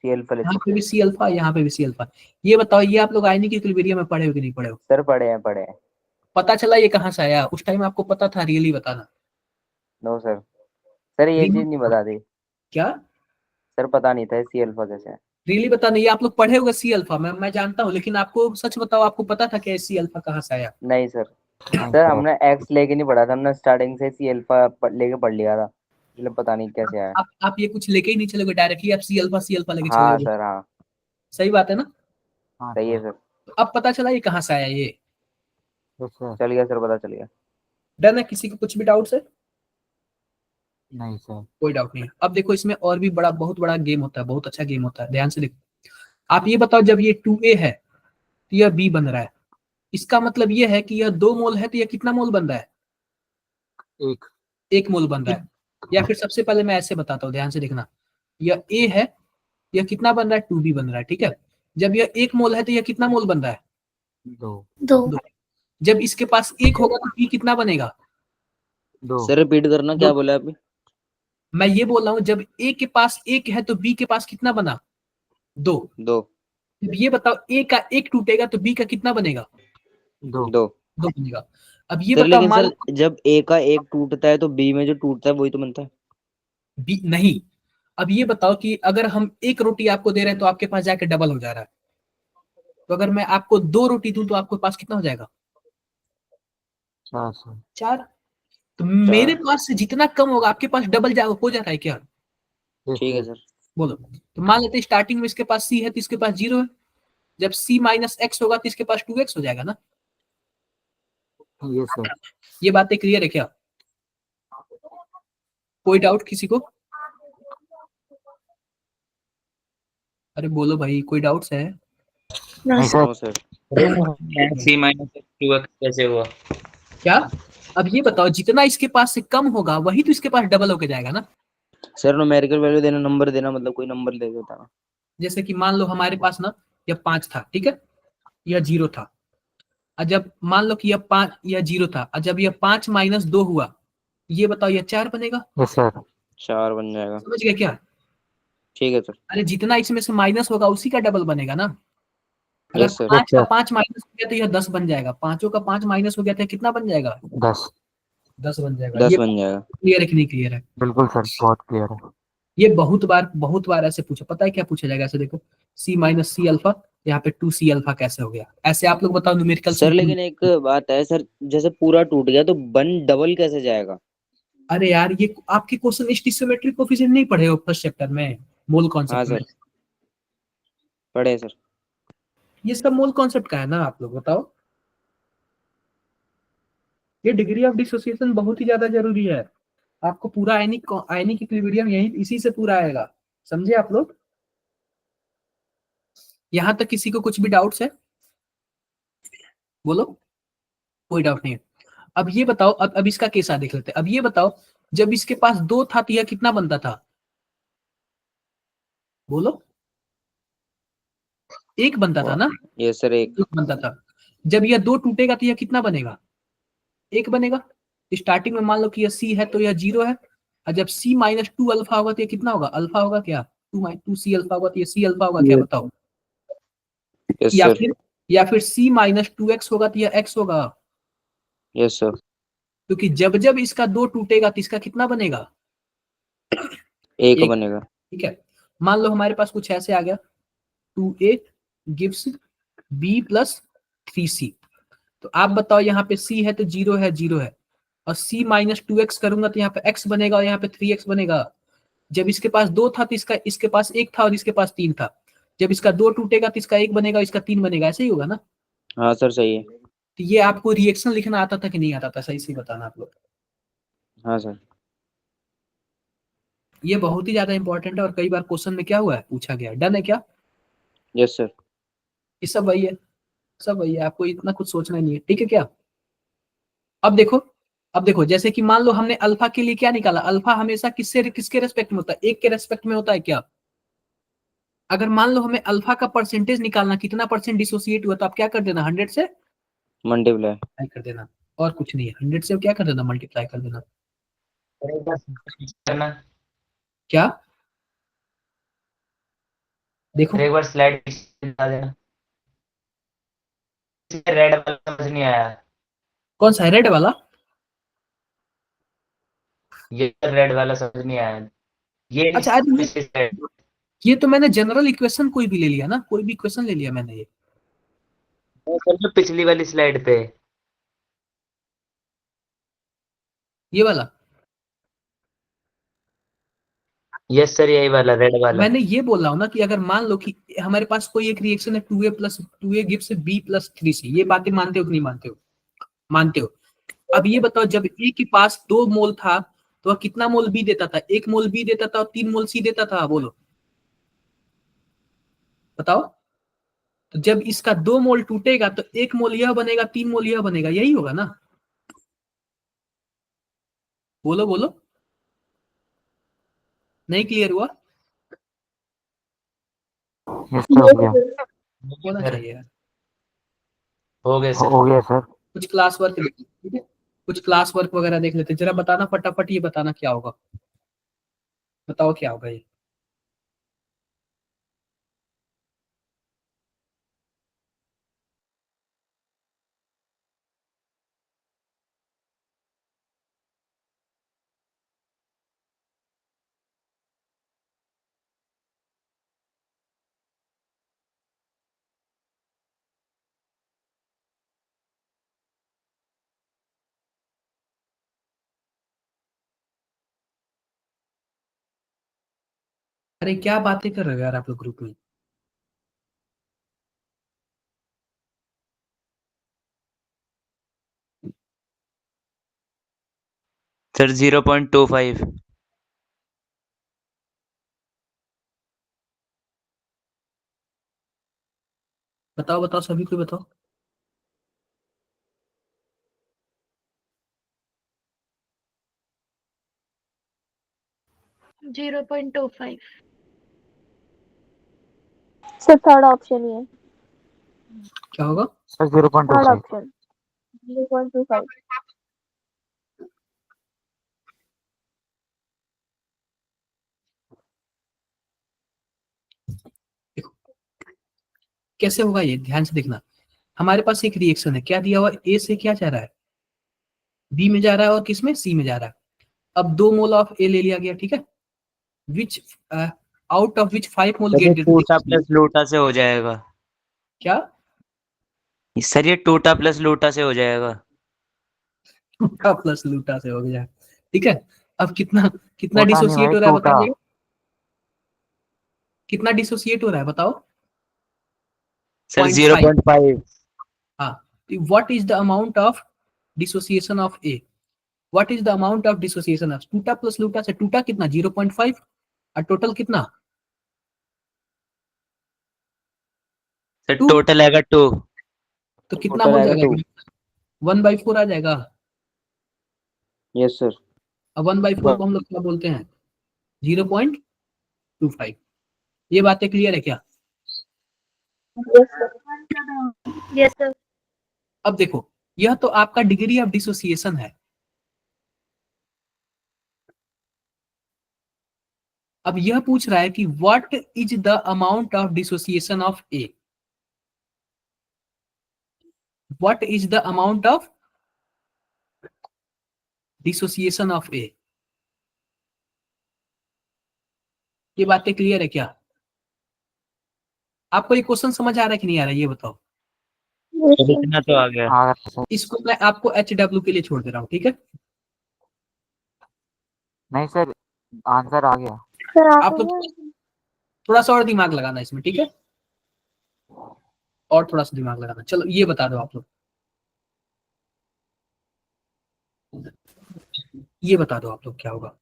सी अल्फा लिख यहाँ सकते पे भी हैं। सी अल्फा, यहाँ पे भी सी अल्फा। ये बताओ, ये आप लोग आईनी की इक्विलिब्रियम में पढ़े हो कि नहीं पढ़े हो? सर पढ़े हैं, पढ़े हैं। पता चला ये कहाँ से आया, उस टाइम आपको पता था, रियली बताना। नो सर, सर ये चीज नहीं बता दी। क्या सर पता नहीं था सी अल्फा कैसे है। रियली बताना, ये आप लोग पढ़े होगा सी अल्फा, मैं जानता हूँ, लेकिन आपको सच बताओ, आपको पता था क्या सी अल्फा कहाँ से आया? नहीं सर, नहीं सर सर। हमने एक्स लेके नहीं पढ़ा था, हमने स्टार्टिंग से सी अल्फा लेके पढ़ लिया था, इसलिए पता नहीं कैसे आया। आप ये कुछ लेके ही नहीं चलोगे, डायरेक्टली आप सी अल्फा लेके हाँ चलोगे। सर, हाँ। सही बात है ना? हाँ सही है सर। सर। तो अब पता चला ये कहाँ से आया ये। Yes sir. चल गया सर, पता चल गया। डन है, किसी को कुछ भी डाउट है? नहीं सर। कोई डाउट नहीं है। अब देखो, इसमें और भी बड़ा, बहुत बड़ा गेम होता है, बहुत अच्छा गेम होता है, ध्यान से देखो। आप ये बताओ, जब ये 2a है तो यह b बन रहा है, इसका मतलब यह है कि यह 2 मोल है, तो यह कितना मोल बन रहा है, एक। 1 मोल बन रहा है। या फिर सबसे पहले मैं ऐसे बताता हूँ, ध्यान से देखना, यह a है, यह कितना बन रहा है, 2b बन रहा है, ठीक है। जब यह 1 मोल है तो यह कितना मोल बन रहा है, दो। 2 2। जब इसके पास 1 होगा तो b कितना बनेगा, दो। सर रिपीट करना, क्या 2। बोला आपने? मैं ये बोल रहा हूँ, जब a के पास 1 है तो b के पास कितना बना, 2। दो। जब ये बताओ a का 1 टूटेगा तो b का कितना बनेगा, दो। 2। 2 बनेगा। अब ये सर बताओ, लेकिन मान सर जब ए का एक टूटता है तो बी में जो टूटता है वही तो बनता है। बी नहीं। अब ये बताओ कि अगर हम 1 रोटी आपको दे रहे हैं तो आपके पास जाके डबल हो जा रहा है, तो अगर मैं आपको 2 रोटी दूं तो आपके पास कितना हो जाएगा, चार सर। 4। तो मेरे पास से जितना कम होगा आपके पास डबल जाएगा, हो जाता है क्या, यस ठीक है सर। सर। बोलो। तो मान लेते हैं स्टार्टिंग में इसके पास सी है तो इसके पास 0 है, जब सी माइनस एक्स होगा तो इसके पास 2x हो जाएगा ना। Yes sir. ये बातें क्लियर है क्या? कोई डाउट किसी को? अरे बोलो भाई, कोई डाउट्स है? नहीं sir. No sir. C minus 2x कैसे हुआ? क्या? अब ये बताओ, जितना इसके पास से कम होगा वही तो इसके पास डबल होके जाएगा ना। सर न्यूमेरिकल वैल्यू देना, नंबर देना, मतलब कोई नंबर ले देता ना। जैसे कि मान लो हमारे पास ना यह 5 था, ठीक है, यह 0 था। और जब मान लो कि यह 5, यह 0 था, और जब यह 5 माइनस 2 हुआ, ये बताओ यह 4 बनेगा। Yes sir. 4 बन जाएगा। समझ गए क्या? ठीक है सर। अरे जितना इसमें से माइनस होगा उसी का डबल बनेगा ना। अगर यस सर। 5 का 5 माइनस हो गया तो यह 10 बन जाएगा, 5 का 5 माइनस हो गया तो कितना बन जाएगा, 10। 10 बन जाएगा। 10 ये बन जाएगा। क्लियर है कि नहीं क्लियर है? बिल्कुल सर, बहुत क्लियर है। ये बहुत बार ऐसे पूछा, पता है क्या पूछा जाएगा, ऐसे देखो, सी माइनस सी अल्फा, यहाँ पे 2c अल्फा कैसे हो गया, ऐसे आप लोग बताओ न्यूमेरिकल। सर लेकिन एक बात है सर, जैसे पूरा टूट गया तो बन डबल कैसे जाएगा? अरे यार, ये आपके क्वेश्चन स्टिशियोमेट्रिक कोएफिशिएंट नहीं पढ़े हो फर्स्ट चैप्टर में, मोल हाँ कॉन्सेप्ट में? सर, पढ़े सर। ये सब मोल कॉन्सेप्ट का है ना, आप लोग बताओ। ये डिग्री ऑफ डिसोसिएशन बहुत ही ज्यादा जरूरी है, आपको पूरा आयनिक इक्विलिब्रियम यही इसी से पूरा आएगा, समझे आप लोग? यहां तक किसी को कुछ भी डाउट्स है, बोलो। कोई डाउट नहीं है। अब ये बताओ, अब इसका केसा देख लेते हैं। अब ये बताओ, जब इसके पास 2 था तो यह कितना बनता था, बोलो। 1 बनता था ना, यस सर, एक। 1 बनता था। जब यह 2 टूटेगा तो यह कितना बनेगा, 1 बनेगा। स्टार्टिंग में मान लो कि यह सी है तो यह 0 है, और जब सी माइनस 2 अल्फा होगा तो यह कितना होगा, अल्फा होगा क्या, 2 सी अल्फा होगा तो यह सी अल्फा होगा क्या, बताओ। यस या सर। फिर सी माइनस 2x होगा तो यह x होगा, यस सर। क्योंकि जब जब इसका 2 टूटेगा तो इसका कितना बनेगा, एक 1। बनेगा। ठीक है, मान लो हमारे पास कुछ ऐसे आ गया, 2a gives b plus 3c। तो आप बताओ, यहाँ पे c है तो 0 है, 0 है, और c माइनस 2x करूंगा तो यहाँ पे x बनेगा और यहाँ पे 3x बनेगा। जब इसके पास 2 था तो इसके पास 1 था और इसके पास 3 था, जब इसका 2 टूटेगा तो इसका 1 बनेगा, इसका 3 बनेगा, ऐसे ही होगा ना। हाँ सर सही है। तो ये आपको रिएक्शन लिखना आता था कि नहीं आता था, सही से बताना आप लोग। हाँ सर। ये बहुत ही ज्यादा इंपॉर्टेंट है और कई बार क्वेश्चन में क्या हुआ है, पूछा गया है। डन है क्या? Yes sir. ये सब वही है, सब वही है, आपको इतना कुछ सोचना नहीं है, ठीक है क्या? अब देखो, अब देखो, जैसे कि मान लो हमने अल्फा के लिए क्या निकाला, अल्फा हमेशा किसके रेस्पेक्ट में होता है, 1 के रेस्पेक्ट में होता है क्या? अगर मान लो हमें अल्फा का परसेंटेज निकालना, कितना परसेंट डिसोसिएट हुआ, तो आप क्या कर देना, 100 से मल्टीप्लाई कर देना, और कुछ नहीं है, 100 से क्या कर देना, मल्टीप्लाई कर देना। करना। क्या देखो, एक बार स्लाइड दिखा देना। रेड वाला समझ नहीं आया। कौन सा है रेड वाला? ये रेड वाला समझ नहीं आया। ये अच्छा, अरे पिछली slide। ये तो मैंने जनरल इक्वेशन कोई भी ले लिया ना, कोई भी इक्वेशन ले लिया मैंने, वो सर जो पिछली वाली स्लाइड पे। ये वाला। यस सर, यही वाला रेड वाला। मैंने ये बोल रहा हूँ ना कि अगर मान लो कि हमारे पास कोई एक रिएक्शन है 2a plus 2a gives b plus 3c, ये बातें मानते हो कि नहीं मानते हो? मानते हो। अब ये बताओ, जब a के पास 2 मोल था तो वह कितना मोल b देता था? 1 मोल b देता था और 3 मोल c देता था, बोलो बताओ। तो जब इसका 2 मोल टूटेगा तो 1 मोल यह बनेगा, 3 मोल यह बनेगा, यही होगा ना? बोलो बोलो, नहीं क्लियर हुआ? यस सर, हो गया। होना सर, चाहिए यार। हो गए सर। हो गया सर। कुछ क्लास वर्क, ठीक है, कुछ क्लास वर्क वगैरह देख लेते हैं। जरा बताना फटाफट, ये बताना क्या होगा, बताओ क्या होगा ये। अरे क्या बातें कर रहे हो यार आप लोग ग्रुप में? सर 0.25। बताओ बताओ, सभी को बताओ। 0.25। सर थर्ड ऑप्शन ही है, क्या होगा? सर 0.25। Third option 0.25। देखो कैसे होगा ये, ध्यान से देखना। हमारे पास एक रिएक्शन है, क्या दिया हुआ, ए से क्या जा रहा है, बी में जा रहा है, और किस में, सी में जा रहा है। अब 2 मोल ऑफ ए ले लिया गया, ठीक है, विच out of which 5 mole sir ये गेट टूटा प्लस लोटा से हो जाएगा। क्या? सर ये टूटा प्लस लोटा से हो जाएगा। टूटा प्लस लूटा से हो गया, ठीक है। अब कितना कितना टूटा नहीं डिसोसिएट भाई, हो रहा है टूटा। बताइए, कितना डिसोसिएट हो रहा है बताओ? सर 0.5। 0.5। हाँ, what is the amount of dissociation of A, what is the amount of dissociation of टूटा प्लस लूटा से? टूटा कितना, 0.5, और टोटल कितना, सर 2। टोटल आएगा 2। तो कितना टोटल हो आएगा जाएगा, 2। 1/4 आ जाएगा। Yes sir. अब 1/4 को हम लोग क्या बोलते हैं, 0.25। ये बातें क्लियर है क्या? Yes sir. Yes sir. अब देखो, यह तो आपका डिग्री ऑफ डिसोसिएशन है। अब यह पूछ रहा है कि what is the amount of dissociation of A, what is the amount of dissociation of A. ये बातें क्लियर है क्या? आपको ये क्वेश्चन समझ आ रहा है कि नहीं आ रहा है, ये बताओ। Yes sir. इतना तो आ गया। आ गया सर। इसको मैं आपको HW के लिए छोड़ दे रहा हूँ, ठीक है। नहीं सर, आंसर आ गया। सर आप आप लोग थोड़ा सा और दिमाग लगाना इसमें, ठीक है। और थोड़ा सा दिमाग लगाना। चलो ये बता दो आप लोग, ये बता दो आप लोग क्या होगा।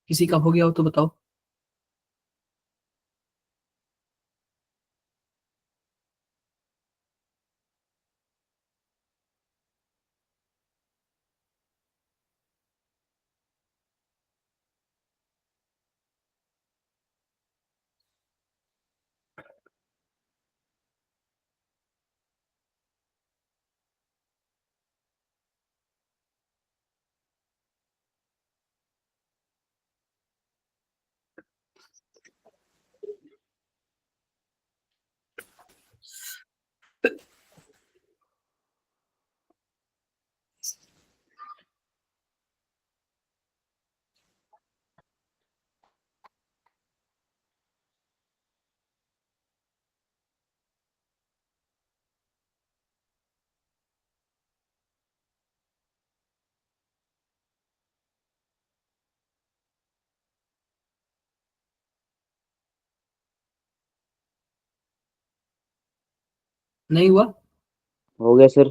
किसी का हो गया हो तो बताओ। नहीं हुआ? हो गया सर।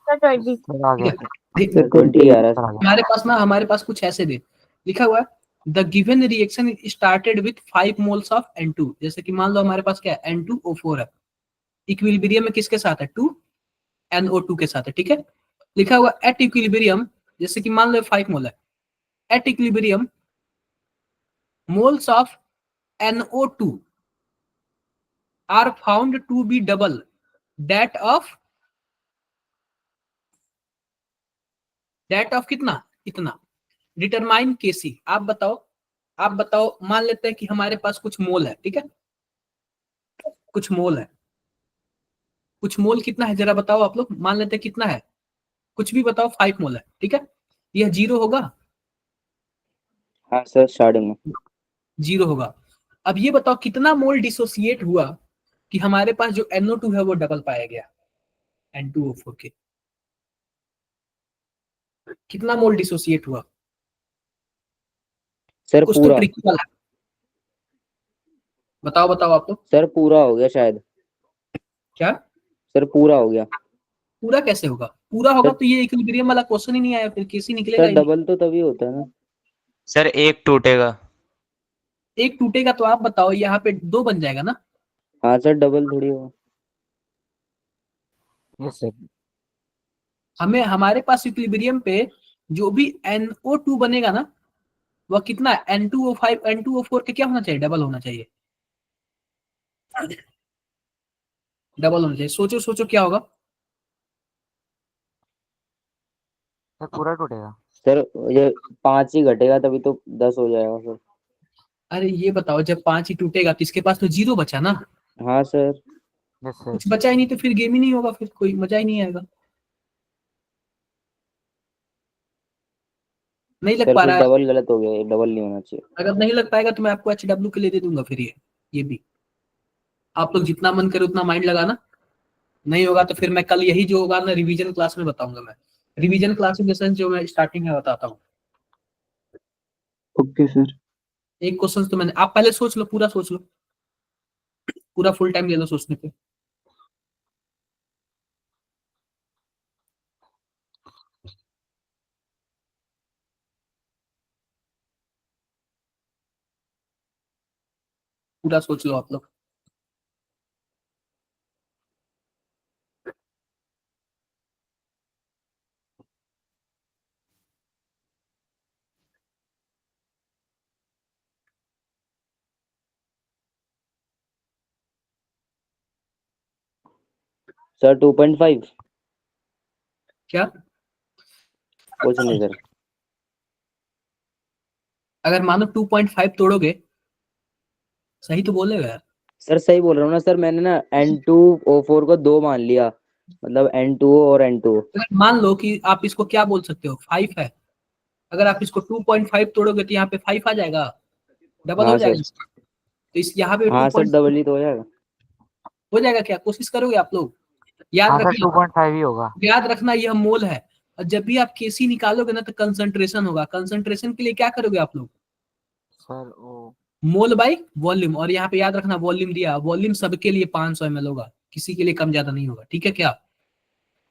सर 20। सर आ ठीक गया है, सर। देख सर 20 आ रहा है। सर आ गया। हमारे पास ना, हमारे पास कुछ ऐसे दे लिखा हुआ है, the given reaction started with 5 moles of N2। जैसे कि मान लो हमारे पास क्या है, N2O4 है, इक्विलिब्रियम में किसके साथ है, 2NO2 के साथ है, ठीक है। लिखा हुआ एट इक्विलिब्रियम, जैसे कि मान लो 5 मोल है, at equilibrium moles of NO2 are found to be double that of कितना, इतना। Determine KC. आप बताओ, आप बताओ, मान लेते हैं कि हमारे पास कुछ मोल है, ठीक है, कुछ मोल है, कुछ मोल कितना है जरा बताओ आप लोग, मान लेते हैं कितना है, कुछ भी बताओ, 5 मोल है, ठीक है। यह जीरो होगा, हाँ सर स्टार्टिंग में। जीरो होगा। अब ये बताओ कितना मोल डिसोसिएट हुआ कि हमारे पास जो NO2 है वो डबल पाया गया N2O4 के, कितना मोल डिसोसिएट हुआ? सर कुछ तो पूरा। ट्रिकी वाला है। बताओ बताओ आप लोग। सर पूरा हो गया शायद। क्या? सर पूरा हो गया। पूरा कैसे होगा? पूरा होगा सर तो ये इक्विलिब्रियम वाला क्वेश्चन ही नहीं आया, फिर केसी निकलेगा सर ही नहीं। डबल तो तभी होता है ना। सर एक टूटेगा। एक टूटेगा तो आप बताओ, यहाँ पे दो बन जाएगा ना। हाँ सर डबल थोड़ी होगा। Yes sir. हमें हमारे पास इक्विलिब्रियम पे जो भी NO2 बनेगा ना, वह कितना है, N2O5 N2O4 के क्या होना चाहिए, डबल होना चाहिए, डबल होना चाहिए। सोचो सोचो क्या होगा। सर पूरा टूटेगा। सर ये 5 ही घटेगा तभी तो 10 हो जाएगा सर। अरे ये बताओ, जब 5 ही टूटेगा तो इसके पास तो जीरो बचा ना, हाँ सर। Yes sir. कुछ बचा ही नहीं, तो फिर गेम ही नहीं होगा, फिर कोई मजा ही नहीं आएगा। नहीं लग सर पा फिर रहा है? डबल गलत हो गया, ये डबल नहीं होना चाहिए। अगर नहीं लग पाएगा तो मैं आपको HW के लिए दे दूंगा फिर ये भी। आप लोग जितना मन करे उतना माइंड लगाना। नहीं होगा तो फिर मैं कल यही जो होगा ना रिवीजन क्लास में बताऊंगा। मैं रिवीजन क्लास में जैसे जो मैं स्टार्टिंग में बताता हूँ। Okay sir. एक क्वेश्चन तो मैंने, आप पहले सोच लो, पूरा सोच लो, पूरा फुल टाइम ले लो सोचने पे। पूरा सोच लो आप लोग। सर 2.5 क्या? कुछ नहीं सर। अगर मानो 2.5 तोड़ोगे, सही तो बोलेगा यार। सर सही बोल रहा हूँ ना सर, मैंने ना N2O4 को 2 मान लिया, मतलब N2O और N2O। अगर मान लो कि आप इसको क्या बोल सकते हो, 5 है, अगर आप इसको 2.5 तोड़ोगे तो यहाँ पे 5 आ जाएगा, डबल हो हाँ जाएगा। सर। तो इस यहाँ पे हाँ 2. सर डबल ही तो हो जाएगा। हो जाएगा क्या? कोशिश करोगे आप लोग? याद हाँ सर रखना, 2.5 ही होगा। याद रखना यह मोल है, और जब भी आप केसी निकालोगे ना तो कंसंट्रेशन होगा। कंसंट्रेशन के लिए क्या करोगे आप लोग? सर वो मोल बाई वॉल्यूम, और यहाँ पे याद रखना वॉल्यूम दिया, वॉल्यूम सबके लिए 500 ml होगा, किसी के लिए कम ज्यादा नहीं होगा, ठीक है क्या?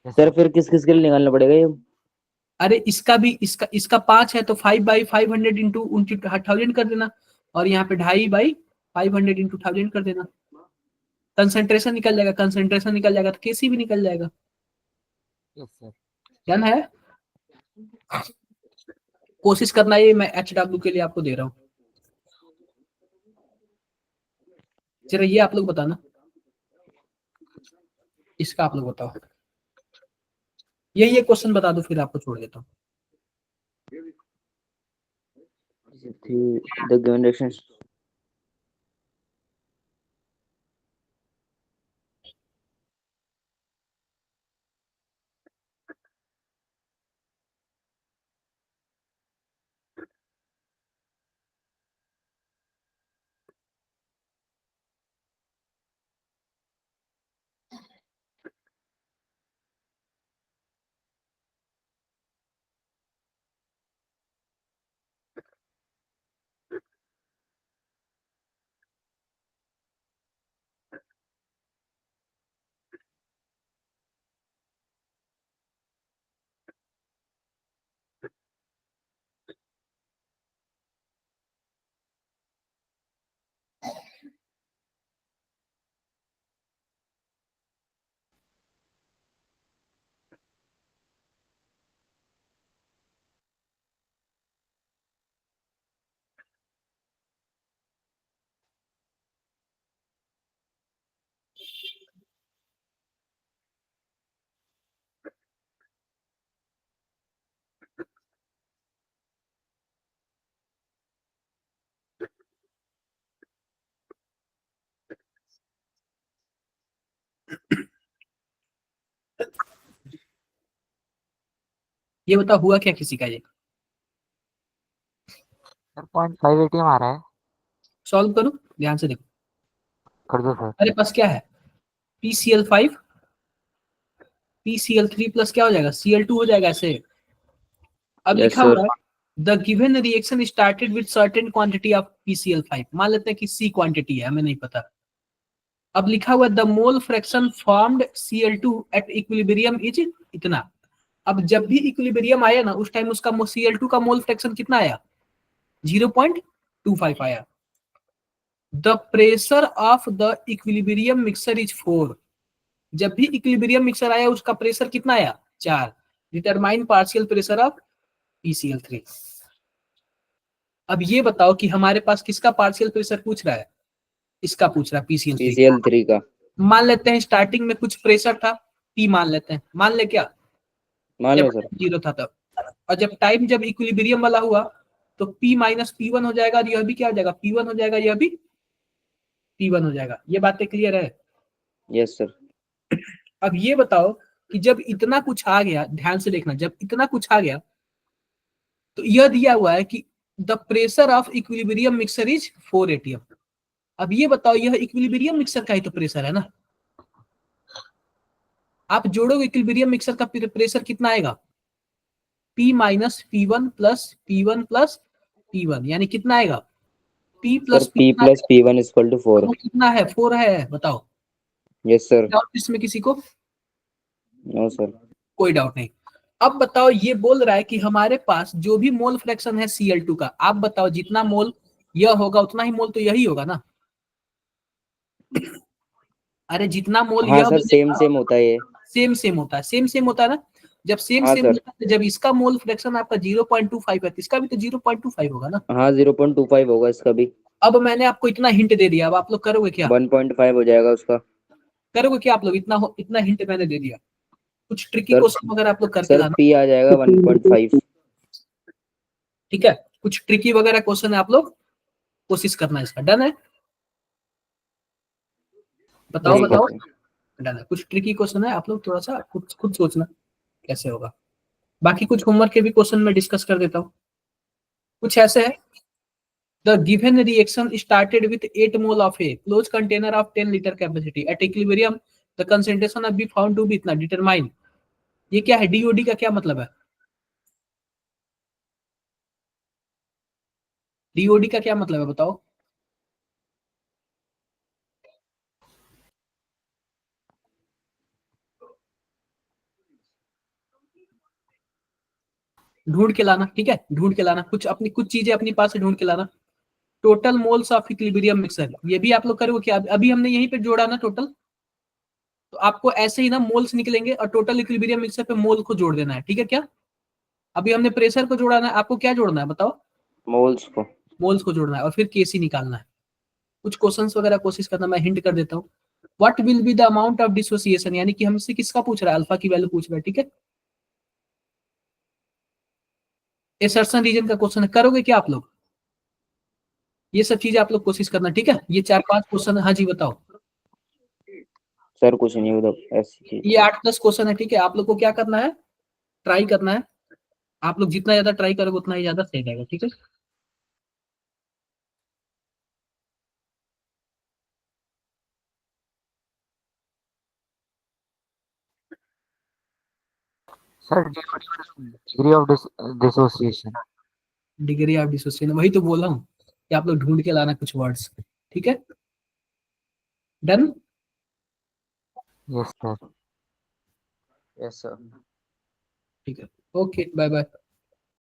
Yes sir sir. फिर किस किस के लिए निकालना पड़ेगा ये? अरे इसका भी, इसका 5 है तो 5/500 इंटू 1000 कर देना, और यहाँ पे 2.5/500 इंटू 1000 कर देना। कंसंट्रेशन निकल जाएगा, कंसंट्रेशन निकल जाएगा तो केसी भी निकल जाएगा। Yes sir. ध्यान है? कोशिश करना, ये मैं HW के लिए आपको दे रहा हूँ। चलो ये आप लोग बताना, इसका आप लोग बताओ। ये क्वेश्चन बता दो फिर आपको छोड़ देता हूँ। The given direction ये बताओ हुआ क्या किसी का? ये सर 0.5 ATM आ रहा है। सॉल्व करो, ध्यान से देखो। कर दो सर। अरे पास क्या है? PCl5 PCl3 प्लस क्या हो जाएगा? Cl2 हो जाएगा ऐसे। अब Yes, लिखा sir. हुआ है the given reaction started with certain quantity of PCl5। मान लेते हैं कि C क्वांटिटी है, हमें नहीं पता। अब लिखा हुआ the mole fraction formed Cl2 at equilibrium is इतना। अब जब भी इक्विलिब्रियम आया ना, उस टाइम उसका Cl2 का मोल फ्रैक्शन कितना आया? 0.25 आया। The pressure of the equilibrium mixer is 4। जब भी इक्विलिब्रियम मिक्सर आया उसका प्रेशर कितना आया? 4। Determine partial pressure of PCl3। अब ये बताओ कि हमारे पास किसका पार्शियल प्रेशर पूछ रहा है? इसका पूछ रहा है, PCl3। PCl3 का। मान लेते हैं स्टार्टिंग में कुछ प्रेशर था, P मान लेते हैं, मान ले क्या? मान लो जब सर। 0 था तब। और जब टाइम जब इक्विलिब्रियम वाला हुआ तो P माइनस P1 हो जाएगा, और यह भी क्या हो जाएगा? P1 हो जाएगा, यह भी P1 हो जाएगा। ये बातें क्लियर है? Yes sir. अब ये बताओ कि जब इतना कुछ आ गया, ध्यान से देखना, जब इतना कुछ आ गया तो यह दिया हुआ है कि the pressure of equilibrium mixer is 4 ATM। अब ये बताओ, यह इक्विलिब्रियम मिक्सर का ही तो प्रेशर है ना। आप जोड़ोगे इक्विलिब्रियम मिक्सर का प्रेशर कितना आएगा? P minus P1 plus P1 plus P1, यानी कितना आएगा? P sir plus P plus P1 equal to 4। कितना है? 4 है। बताओ, यस सर। डाउट इसमें किसी को? No sir. कोई डाउट नहीं। अब बताओ, ये बोल रहा है कि हमारे पास जो भी मोल फ्रैक्शन है Cl2 का, आप बताओ जितना मोल यह होगा उतना ही मोल तो यही होगा ना। अरे जितना मोल हाँ यह सर सेम सेम होता है ये। सेम होता है, सेम होता है ना। जब सेम हाँ सेम सर। होता है, जब इसका मोल फ्रैक्शन आपका 0.25 है तो इसका भी तो 0.25 होगा ना। हाँ 0.25 होगा इसका भी। अब मैंने आपको इतना हिंट दे दिया, अब आप लोग करोगे क्या? 1.5 हो जाएगा उसका। करोगे क्या आप लोग? इतना हिंट मैंने दे दिया। कुछ ट्रिकी सर- क्वेश्चन वगैरह आप लोग करके सर लाना, पी आ जाएगा 1.5। ठीक है? कुछ ट्रिकी वगैरह क्वेश्चन है, आप लोग कोशिश करना इसका। डन है? बताओ ठीक है बताओ। सर। डन है। कुछ ट्रिकी क्वेश्चन है, आप लोग थोड़ा सा खुद सोचना कैसे होगा। बाकी कुछ होमवर्क के भी क्वेश्चन मैं डिस्कस कर देता हूँ। कुछ ऐसे है, the given reaction started with 8 mole of a close container of 10 litre capacity at equilibrium the concentration of B found to be इतना, डिटरमाइन। ये क्या है? डीओडी का क्या मतलब है? डीओडी का क्या मतलब है बताओ? ढूंढ के लाना, ठीक है? ढूंढ के लाना, कुछ चीजें अपनी पास से ढूंढ के लाना। Total moles of equilibrium mixer, ये भी आप लोग करोगे क्या? अभी हमने यहीं पे जोड़ा ना टोटल, तो आपको ऐसे ही ना मोल्स निकलेंगे और टोटल इक्विलिब्रियम मिक्सर पे मोल को जोड़ देना है, ठीक है क्या? अभी हमने प्रेशर को जोड़ना है, आपको क्या जोड़ना है बताओ? मोल्स को। मोल्स को जोड़ना है और फिर केसी निकालना है। कुछ क्वेश्चंस वगैरह कोशिश करना, मैं हिंट कर देता हूँ। What will be the amount of dissociation, यानी कि हमसे किसका पूछ रहा है? अल्फा की वैल्यू पूछ रहा है, ठीक है? एसर्शन रीजन का क्वेश्चन है, करोगे क्या आप लोग? ये सब चीजें आप लोग कोशिश करना, ठीक है? ये 4-5 क्वेश्चन है। हाँ जी बताओ। सर कुछ नहीं, उधर ऐसी चीज। ये 8-10 क्वेश्चन है, ठीक है? आप लोग को क्या करना है? ट्राई करना है। आप लोग जितना ज्यादा ट्राई करोगे उतना ही ज्यादा सही रहेगा, ठीक है? Sir degree of dissociation. Degree of dissociation, वही तो बोला हूँ कि आप लोग ढूंढ के लाना कुछ वर्ड्स, ठीक है? Done? Yes sir. Yes sir. ठीक है, ओके, बाय बाय।